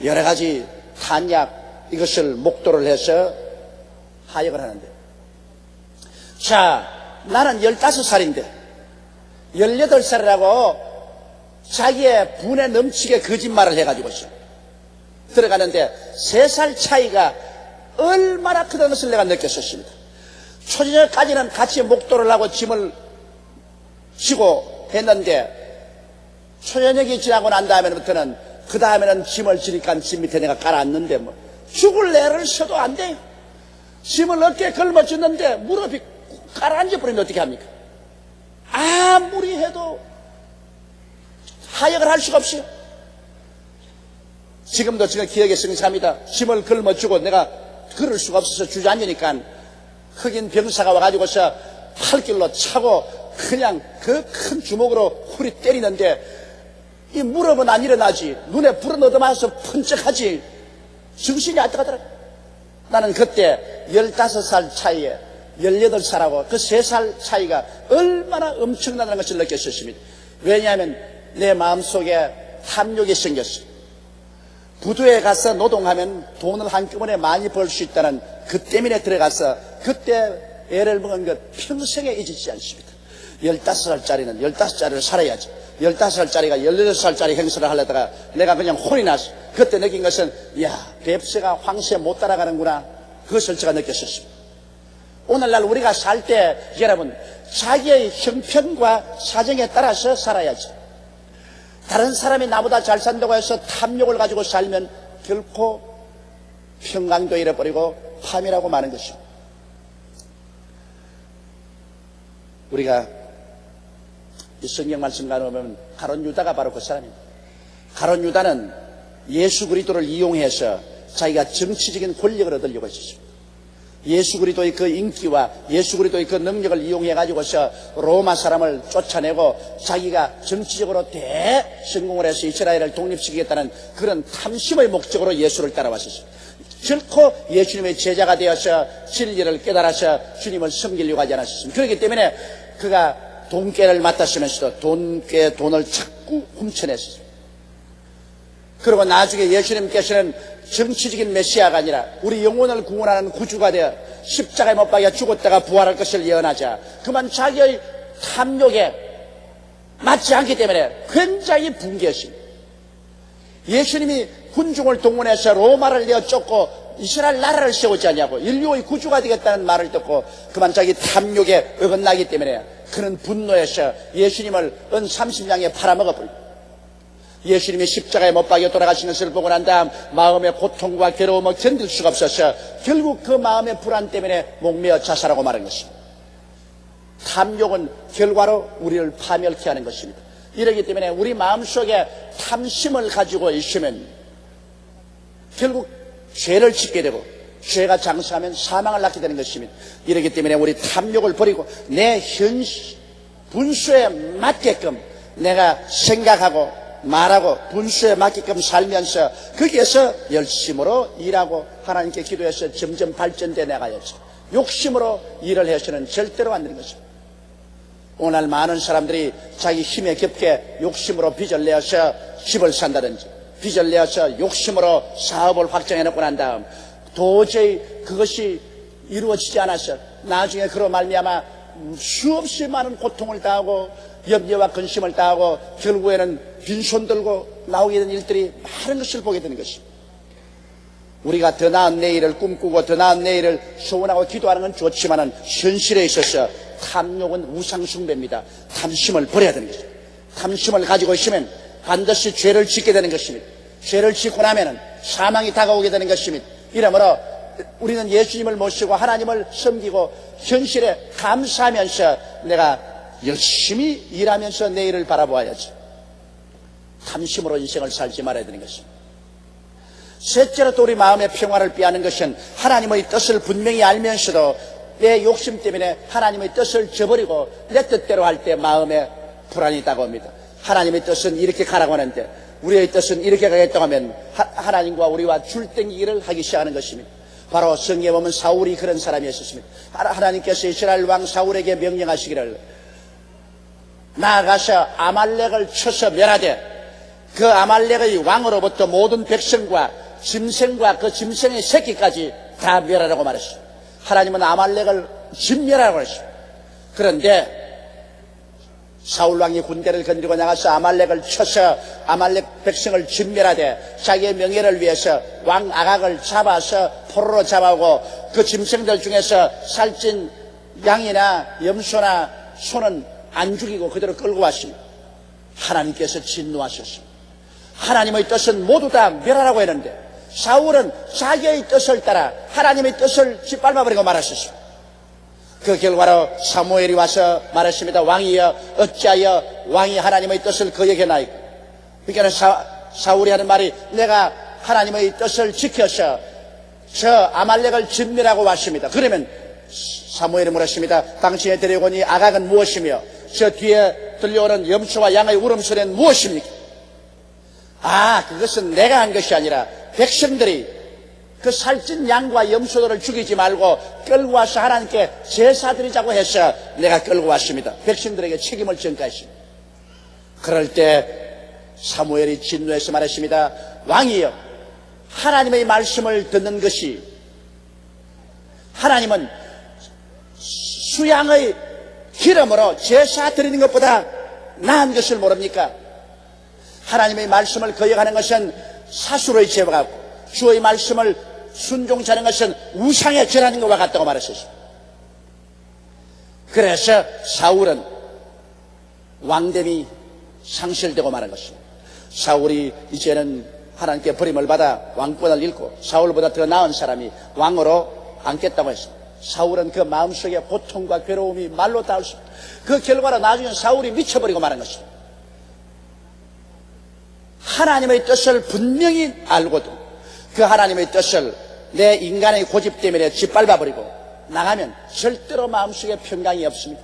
여러 가지 탄약 이것을 목도를 해서 하역을 하는데, 자, 나는 15살인데 18살이라고 자기의 분에 넘치게 거짓말을 해가지고 들어가는데 3살 차이가 얼마나 크다는 것을 내가 느꼈었습니다. 초저녁까지는 같이 목도를 하고 짐을 지고 했는데 초저녁이 지나고 난 다음에부터는 그 다음에는 짐을 지니까 짐 밑에 내가 깔아앉는데 죽을 애를 써도 안 돼요. 짐을 어깨에 걸머쥐는데 무릎이 깔아앉아 버리면 어떻게 합니까? 아무리 해도 하역을 할 수가 없어요. 지금도 제가 기억에 생생합니다. 짐을 걸머쥐고 내가 걸을 수가 없어서 주저앉으니까 흑인 병사가 와가지고서 팔길로 차고 그냥 그 큰 주먹으로 후리 때리는데 이 무릎은 안 일어나지, 눈에 불은 얻어맞아서 펀쩍하지, 정신이 안 들어가더라고요. 나는 그때 15살 차이에 18살하고 그 3살 차이가 얼마나 엄청나다는 것을 느꼈었습니다. 왜냐하면 내 마음속에 탐욕이 생겼어요. 부두에 가서 노동하면 돈을 한꺼번에 많이 벌 수 있다는 그 때문에 들어가서 그때 애를 먹은 것 평생에 잊지 않습니다. 15살짜리는 15살을 살아야지. 15살짜리가 18살짜리 행세를 하려다가 내가 그냥 혼이 났어. 그때 느낀 것은 뱁새가 황새 못 따라가는구나. 그것을 제가 느꼈었습니다. 오늘날 우리가 살 때 여러분 자기의 형편과 사정에 따라서 살아야지. 다른 사람이 나보다 잘 산다고 해서 탐욕을 가지고 살면 결코 평강도 잃어버리고 파멸하고 마는 것입니다. 우리가 이 성경 말씀 가보면 가룟 유다가 바로 그 사람입니다. 가룟 유다는 예수 그리스도를 이용해서 자기가 정치적인 권력을 얻으려고 했습니다. 예수 그리스도의 그 인기와 예수 그리스도의 그 능력을 이용해 가지고서 로마 사람을 쫓아내고 자기가 정치적으로 대성공을 해서 이스라엘을 독립시키겠다는 그런 탐심의 목적으로 예수를 따라왔었습니다. 결코 예수님의 제자가 되어서 진리를 깨달아서 주님을 섬기려고 하지 않았습니다. 그렇기 때문에 그가 돈꾀를 맡았으면서도 돈을 자꾸 훔쳐냈습니다. 그리고 나중에 예수님께서는 정치적인 메시아가 아니라 우리 영혼을 구원하는 구주가 되어 십자가에 못 박혀 죽었다가 부활할 것을 예언하자 그만 자기의 탐욕에 맞지 않기 때문에 굉장히 분개했습니다. 예수님이 군중을 동원해서 로마를 내어 쫓고 이스라엘 나라를 세우지 않냐고 인류의 구주가 되겠다는 말을 듣고 그만 자기 탐욕에 어긋나기 때문에 그는 분노해서 예수님을 은 30냥에 팔아먹어버립니다. 예수님이 십자가에 못 박혀 돌아가시는 것을 보고 난 다음 마음의 고통과 괴로움을 견딜 수가 없어서 결국 그 마음의 불안 때문에 목매어 자살하고 마는 것입니다. 탐욕은 결과로 우리를 파멸케 하는 것입니다. 이러기 때문에 우리 마음속에 탐심을 가지고 있으면 결국 죄를 짓게 되고 죄가 장수하면 사망을 낳게 되는 것입니다. 이러기 때문에 우리 탐욕을 버리고 내 분수에 맞게끔 내가 생각하고 말하고 분수에 맞게끔 살면서 거기에서 열심으로 일하고 하나님께 기도해서 점점 발전돼 나가야죠. 욕심으로 일을 해서는 절대로 안 되는 것입니다. 오늘 많은 사람들이 자기 힘에 겹게 욕심으로 빚을 내어서 집을 산다든지 빚을 내어서 욕심으로 사업을 확장해놓고 난 다음 도저히 그것이 이루어지지 않아서 나중에 그로 말미암아 수없이 많은 고통을 당하고 염려와 근심을 당하고 결국에는 빈손 들고 나오게 된 일들이 많은 것을 보게 되는 것입니다. 우리가 더 나은 내일을 꿈꾸고 더 나은 내일을 소원하고 기도하는 건 좋지만은 현실에 있어서 탐욕은 우상숭배입니다. 탐심을 버려야 되는 것입니다. 탐심을 가지고 있으면 반드시 죄를 짓게 되는 것입니다. 죄를 짓고 나면은 사망이 다가오게 되는 것입니다. 이러므로 우리는 예수님을 모시고 하나님을 섬기고 현실에 감사하면서 내가 열심히 일하면서 내일을 바라보아야지. 탐심으로 인생을 살지 말아야 되는 것입니다. 셋째로 또 우리 마음의 평화를 빼앗는 것은 하나님의 뜻을 분명히 알면서도 내 욕심 때문에 하나님의 뜻을 저버리고 내 뜻대로 할 때 마음에 불안이 다가옵니다. 하나님의 뜻은 이렇게 가라고 하는데 우리의 뜻은 이렇게 가겠다고 하면 하나님과 우리와 줄땡기기를 하기 시작하는 것입니다. 바로 성경에 보면 사울이 그런 사람이었습니다. 하나님께서 이스라엘 왕 사울에게 명령하시기를 나아가서 아말렉을 쳐서 멸하되 그 아말렉의 왕으로부터 모든 백성과 짐승과 그 짐승의 새끼까지 다 멸하라고 말했어요. 하나님은 아말렉을 진멸하라고 했어요. 그런데 사울 왕이 군대를 건드리고 나가서 아말렉을 쳐서 아말렉 백성을 진멸하되 자기의 명예를 위해서 왕 아각을 잡아서 포로로 잡아오고 그 짐승들 중에서 살찐 양이나 염소나 소는 안 죽이고 그대로 끌고 왔습니다. 하나님께서 진노하셨습니다. 하나님의 뜻은 모두 다 멸하라고 했는데 사울은 자기의 뜻을 따라 하나님의 뜻을 짓밟아버리고 말았습니다. 그 결과로 사무엘이 와서 말했습니다. 왕이여 어찌하여 왕이 하나님의 뜻을 거역했나이까. 그러니까 사울이 하는 말이 내가 하나님의 뜻을 지켜서 저 아말렉을 진멸하고 왔습니다. 그러면 사무엘이 물었습니다. 당신의 데려온 이 아각은 무엇이며 저 뒤에 들려오는 염소와 양의 울음소리는 무엇입니까? 그것은 내가 한 것이 아니라 백성들이 그 살찐 양과 염소들을 죽이지 말고 끌고 와서 하나님께 제사 드리자고 해서 내가 끌고 왔습니다. 백성들에게 책임을 전가했습니다. 그럴 때 사무엘이 진노해서 말했습니다. 왕이여 하나님의 말씀을 듣는 것이 하나님은 수양의 기름으로 제사 드리는 것보다 나은 것을 모릅니까? 하나님의 말씀을 거역하는 것은 사수로의 죄와 같고 주의 말씀을 순종치 않은 것은 우상의 죄라는 것과 같다고 말했었습니다. 그래서 사울은 왕됨이 상실되고 말한 것입니다. 사울이 이제는 하나님께 버림을 받아 왕권을 잃고 사울보다 더 나은 사람이 왕으로 앉겠다고 했습니다. 사울은 그 마음속에 고통과 괴로움이 말로 닿을 수 없습니다. 그 결과로 나중에 사울이 미쳐버리고 말한 것입니다. 하나님의 뜻을 분명히 알고도 그 하나님의 뜻을 내 인간의 고집 때문에 짓밟아버리고 나가면 절대로 마음속에 평강이 없습니다.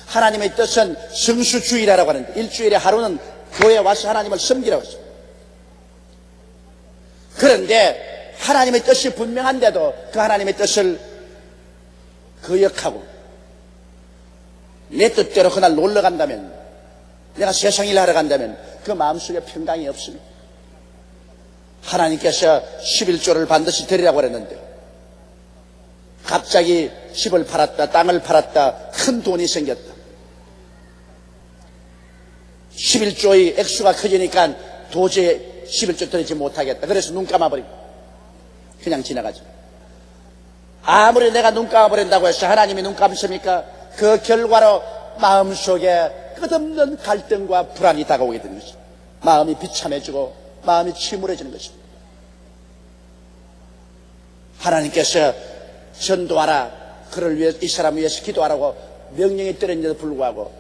하나님의 뜻은 성수주의라고 하는데 일주일에 하루는 교회에 와서 하나님을 섬기라고 했습니다. 그런데 하나님의 뜻이 분명한데도 그 하나님의 뜻을 거역하고 내 뜻대로 그날 놀러 간다면 내가 세상 일 하러 간다면 그 마음속에 평강이 없습니다. 하나님께서 11조를 반드시 드리라고 그랬는데 갑자기 집을 팔았다 땅을 팔았다 큰 돈이 생겼다. 11조의 액수가 커지니까 도저히 11조 드리지 못하겠다. 그래서 눈 감아버리고 그냥 지나가죠. 아무리 내가 눈 감아버린다고 해서 하나님이 눈 감습니까? 그 결과로 마음속에 끝없는 갈등과 불안이 다가오게 되는 것입니다. 마음이 비참해지고 마음이 침울해지는 것입니다. 하나님께서 전도하라 그를 위해 이 사람을 위해서 기도하라고 명령이 떨어진데도 불구하고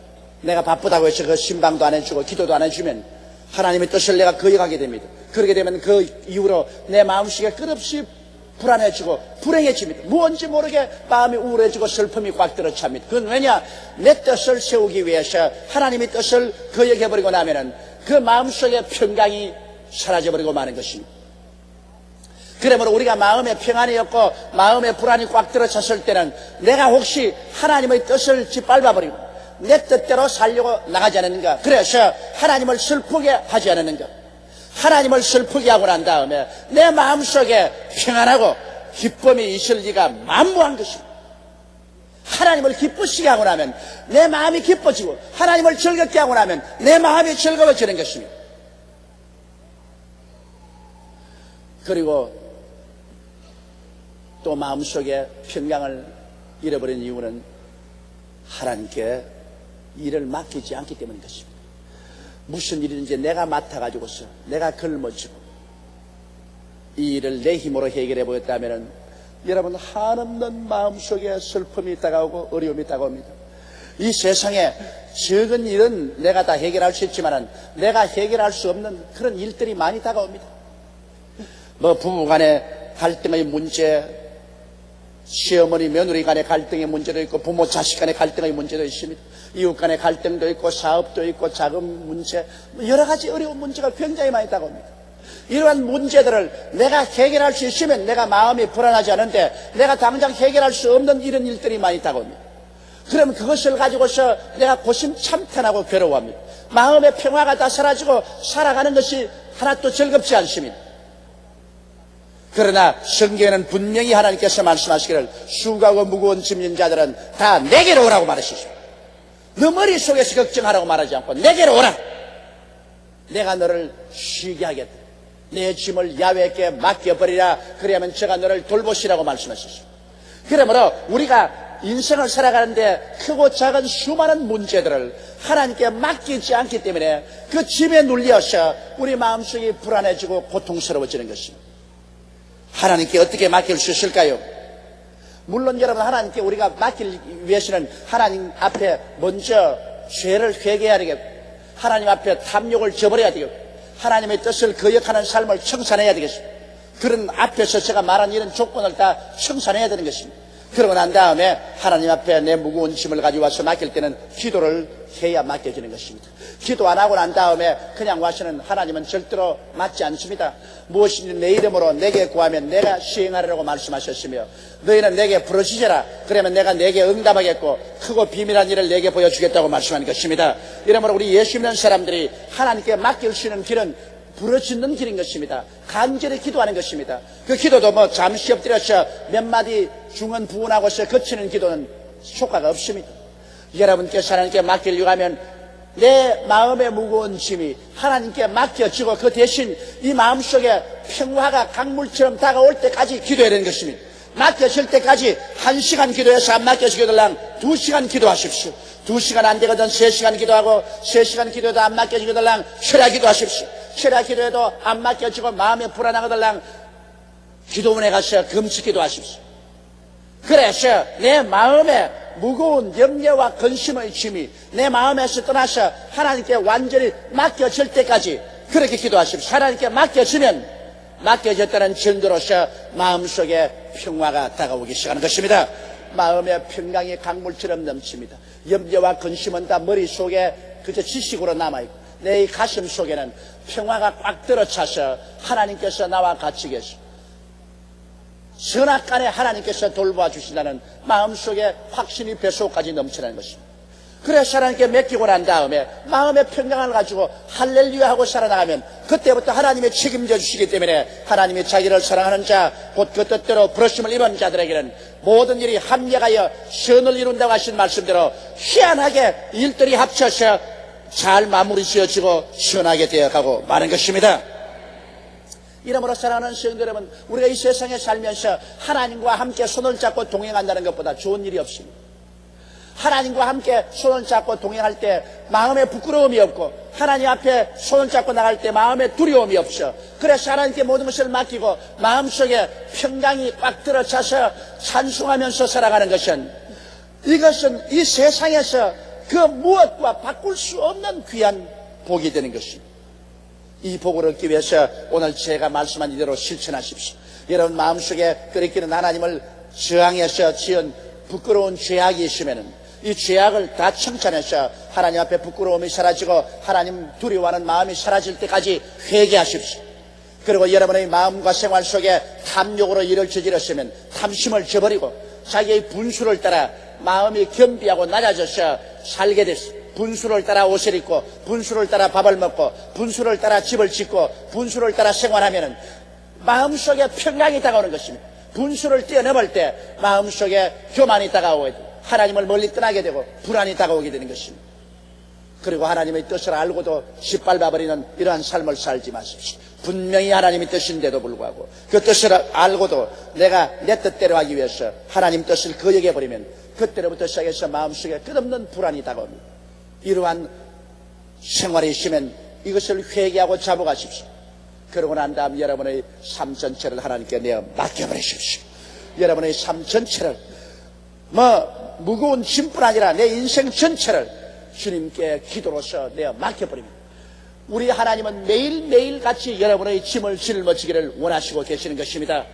내가 바쁘다고 해서 그 신방도 안 해주고 기도도 안 해주면 하나님의 뜻을 내가 거역하게 됩니다. 그러게 되면 그 이후로 내 마음속에 끝없이 불안해지고 불행해집니다. 무언지 모르게 마음이 우울해지고 슬픔이 꽉 들어찹니다. 그건 왜냐? 내 뜻을 세우기 위해서 하나님의 뜻을 거역해버리고 나면은 그 마음속에 평강이 사라져버리고 마는 것입니다. 그러므로 우리가 마음에 평안이 없고 마음에 불안이 꽉 들어찼을 때는 내가 혹시 하나님의 뜻을 짓밟아버리고 내 뜻대로 살려고 나가지 않았는가, 그래서 하나님을 슬프게 하지 않았는가, 하나님을 슬프게 하고 난 다음에 내 마음속에 평안하고 기쁨이 있을 리가 만무한 것입니다. 하나님을 기쁘시게 하고 나면 내 마음이 기뻐지고 하나님을 즐겁게 하고 나면 내 마음이 즐거워지는 것입니다. 그리고 또 마음속에 평강을 잃어버린 이유는 하나님께 일을 맡기지 않기 때문인 것입니다. 무슨 일이든지 내가 맡아가지고서 내가 걸머지고 이 일을 내 힘으로 해결해 보였다면 여러분, 한없는 마음속에 슬픔이 다가오고 어려움이 다가옵니다. 이 세상에 적은 일은 내가 다 해결할 수 있지만 내가 해결할 수 없는 그런 일들이 많이 다가옵니다. 뭐 부부간의 갈등의 문제, 시어머니 며느리 간의 갈등의 문제도 있고 부모 자식 간의 갈등의 문제도 있습니다. 이웃 간의 갈등도 있고 사업도 있고 자금 문제, 여러 가지 어려운 문제가 굉장히 많이 다가옵니다. 이러한 문제들을 내가 해결할 수 있으면 내가 마음이 불안하지 않은데 내가 당장 해결할 수 없는 이런 일들이 많이 다가옵니다. 그럼 그것을 가지고서 내가 고심참탄하고 괴로워합니다. 마음의 평화가 다 사라지고 살아가는 것이 하나도 즐겁지 않습니다. 그러나 성경에는 분명히 하나님께서 말씀하시기를 수고하고 무거운 짐진 자들은 다 내게로 오라고 말하시죠. 너 머릿속에서 걱정하라고 말하지 않고 내게로 오라. 내가 너를 쉬게 하겠다. 내 짐을 야훼께 맡겨버리라. 그래야만 제가 너를 돌보시라고 말씀하셨습니다. 그러므로 우리가 인생을 살아가는데 크고 작은 수많은 문제들을 하나님께 맡기지 않기 때문에 그 짐에 눌려서 우리 마음속이 불안해지고 고통스러워지는 것입니다. 하나님께 어떻게 맡길 수 있을까요? 물론 여러분, 하나님께 우리가 맡길 위해서는 하나님 앞에 먼저 죄를 회개해야 되겠고 하나님 앞에 탐욕을 저버려야 되겠고 하나님의 뜻을 거역하는 삶을 청산해야 되겠습니다. 그런 앞에서 제가 말한 이런 조건을 다 청산해야 되는 것입니다. 그러고 난 다음에 하나님 앞에 내 무거운 짐을 가지고 와서 맡길 때는 기도를 해야 맡겨지는 것입니다. 기도 안 하고 난 다음에 그냥 와서는 하나님은 절대로 맞지 않습니다. 무엇이든 내 이름으로 내게 구하면 내가 시행하리라고 말씀하셨으며 너희는 내게 부르짖어라. 그러면 내가 내게 응답하겠고 크고 비밀한 일을 내게 보여주겠다고 말씀하는 것입니다. 이러므로 우리 예수 믿는 사람들이 하나님께 맡길 수 있는 길은 부르짖는 길인 것입니다. 간절히 기도하는 것입니다. 그 기도도 뭐 잠시 엎드려서 몇 마디 중언 부언하고서 거치는 기도는 효과가 없습니다. 여러분께서 하나님께 맡기려고 하면 내 마음의 무거운 짐이 하나님께 맡겨지고 그 대신 이 마음속에 평화가 강물처럼 다가올 때까지 기도해야 되는 것입니다. 맡겨질 때까지 1시간 기도해서 안 맡겨지게 되려면 2시간 기도하십시오. 2시간 안 되거든 3시간 기도하고 3시간 기도해도 안 맡겨지게 되려면 철야 기도하십시오. 철야 기도해도 안 맡겨지고 마음이 불안하거든 기도원에 가서 금식 기도하십시오. 그래서 내 마음에 무거운 염려와 근심의 짐이 내 마음에서 떠나서 하나님께 완전히 맡겨질 때까지 그렇게 기도하십시오. 하나님께 맡겨졌다는 증거로서 마음속에 평화가 다가오기 시작하는 것입니다. 마음의 평강이 강물처럼 넘칩니다. 염려와 근심은 다 머릿속에 그저 지식으로 남아있고 내 가슴 속에는 평화가 꽉 들어차서 하나님께서 나와 같이 계시고 선악간에 하나님께서 돌보아 주신다는 마음속에 확신이 뱃속까지 넘치는 것입니다. 그래서 하나님께 맡기고 난 다음에 마음의 평강을 가지고 할렐루야 하고 살아나가면 그때부터 하나님이 책임져 주시기 때문에 하나님이 자기를 사랑하는 자 곧 그 뜻대로 부르심을 입은 자들에게는 모든 일이 합력하여 선을 이룬다고 하신 말씀대로 희한하게 일들이 합쳐서 잘 마무리 지어지고 선하게 되어가고 마는 것입니다. 이러므로 사랑하는 성도 여러분, 우리가 이 세상에 살면서 하나님과 함께 손을 잡고 동행한다는 것보다 좋은 일이 없습니다. 하나님과 함께 손을 잡고 동행할 때 마음에 부끄러움이 없고 하나님 앞에 손을 잡고 나갈 때 마음에 두려움이 없어. 그래서 하나님께 모든 것을 맡기고 마음속에 평강이 꽉 들어차서 찬송하면서 살아가는 이것은 이 세상에서 그 무엇과 바꿀 수 없는 귀한 복이 되는 것입니다. 이 복을 얻기 위해서 오늘 제가 말씀한 이대로 실천하십시오. 여러분 마음속에 끓이기는 하나님을 저항해서 지은 부끄러운 죄악이 있으면은 이 죄악을 다 청산해서 하나님 앞에 부끄러움이 사라지고 하나님 두려워하는 마음이 사라질 때까지 회개하십시오. 그리고 여러분의 마음과 생활 속에 탐욕으로 일을 저지르시면 탐심을 저버리고 자기의 분수를 따라 마음이 겸비하고 낮아져서 살게 됐어. 분수를 따라 옷을 입고 분수를 따라 밥을 먹고 분수를 따라 집을 짓고 분수를 따라 생활하면은 마음속에 평강이 다가오는 것입니다. 분수를 뛰어넘을 때 마음속에 교만이 다가오게 되고 하나님을 멀리 떠나게 되고 불안이 다가오게 되는 것입니다. 그리고 하나님의 뜻을 알고도 짓밟아버리는 이러한 삶을 살지 마십시오. 분명히 하나님의 뜻인데도 불구하고 그 뜻을 알고도 내가 내 뜻대로 하기 위해서 하나님 뜻을 거역해버리면 그때로부터 시작해서 마음속에 끝없는 불안이 다가옵니다. 이러한 생활이 있으면 이것을 회개하고 잡아가십시오. 그러고 난 다음 여러분의 삶 전체를 하나님께 내어 맡겨버리십시오. 여러분의 삶 전체를 무거운 짐뿐 아니라 내 인생 전체를 주님께 기도로서 내어 맡겨버립니다. 우리 하나님은 매일매일 같이 여러분의 짐을 짊어지기를 원하시고 계시는 것입니다.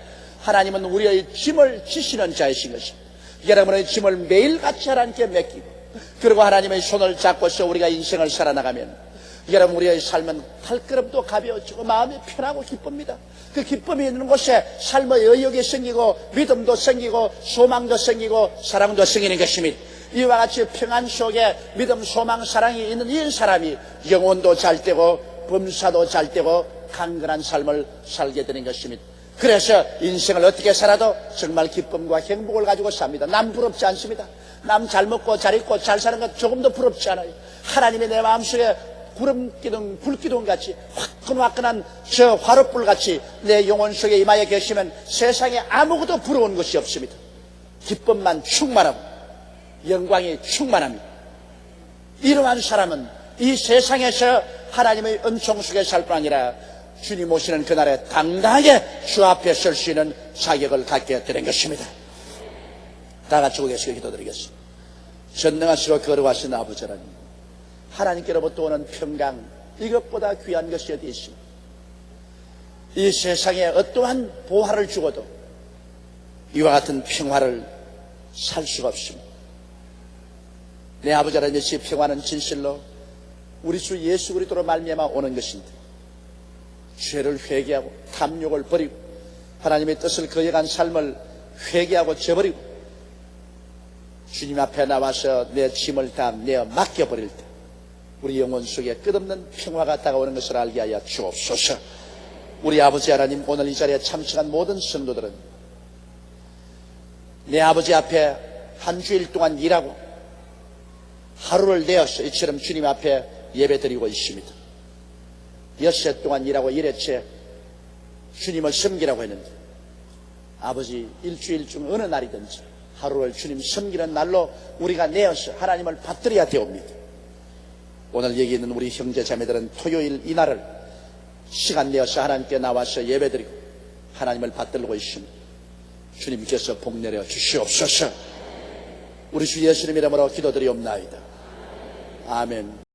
하나님은 우리의 짐을 지시는 자이신 것입니다. 여러분의 짐을 매일같이 하나님께 맡기고 그리고 하나님의 손을 잡고서 우리가 인생을 살아나가면 여러분 우리의 삶은 발걸음도 가벼워지고 마음이 편하고 기쁩니다. 그 기쁨이 있는 곳에 삶의 의욕이 생기고 믿음도 생기고 소망도 생기고 사랑도 생기는 것입니다. 이와 같이 평안 속에 믿음, 소망, 사랑이 있는 이 사람이 영혼도 잘 되고 범사도 잘 되고 강건한 삶을 살게 되는 것입니다. 그래서 인생을 어떻게 살아도 정말 기쁨과 행복을 가지고 삽니다. 남 부럽지 않습니다. 남 잘 먹고 잘 입고 잘 사는 것 조금도 부럽지 않아요. 하나님이 내 마음속에 구름기둥, 불기둥 같이 화끈화끈한 저 화롯불 같이 내 영혼 속에 임하여 계시면 세상에 아무것도 부러운 것이 없습니다. 기쁨만 충만하고 영광이 충만합니다. 이러한 사람은 이 세상에서 하나님의 은총 속에 살 뿐 아니라 주님 오시는 그날에 당당하게 주 앞에 설 수 있는 자격을 갖게 되는 것입니다. 다 같이 고개시켜 기도드리겠습니다. 전능하시고 거룩하신 아버지 하나님, 하나님께로부터 오는 평강, 이것보다 귀한 것이 어디 있습니까? 이 세상에 어떠한 보화를 주고도 이와 같은 평화를 살 수가 없습니다. 내 아버지 하나님, 이 평화는 진실로 우리 주 예수 그리스도로 말미암아 오는 것인데 죄를 회개하고 탐욕을 버리고 하나님의 뜻을 거역한 삶을 회개하고 저버리고 주님 앞에 나와서 내 짐을 다 내어 맡겨버릴 때 우리 영혼 속에 끝없는 평화가 다가오는 것을 알게 하여 주옵소서. 우리 아버지 하나님, 오늘 이 자리에 참석한 모든 성도들은 내 아버지 앞에 한 주일 동안 일하고 하루를 내어서 이처럼 주님 앞에 예배드리고 있습니다. 엿새 동안 일하고 일회째 주님을 섬기라고 했는데 아버지, 일주일 중 어느 날이든지 하루를 주님 섬기는 날로 우리가 내어서 하나님을 받들어야 되옵니다. 오늘 여기 있는 우리 형제 자매들은 토요일 이날을 시간 내어서 하나님께 나와서 예배드리고 하나님을 받들고 있습니다. 주님께서 복 내려 주시옵소서. 우리 주 예수님 이름으로 기도드리옵나이다. 아멘.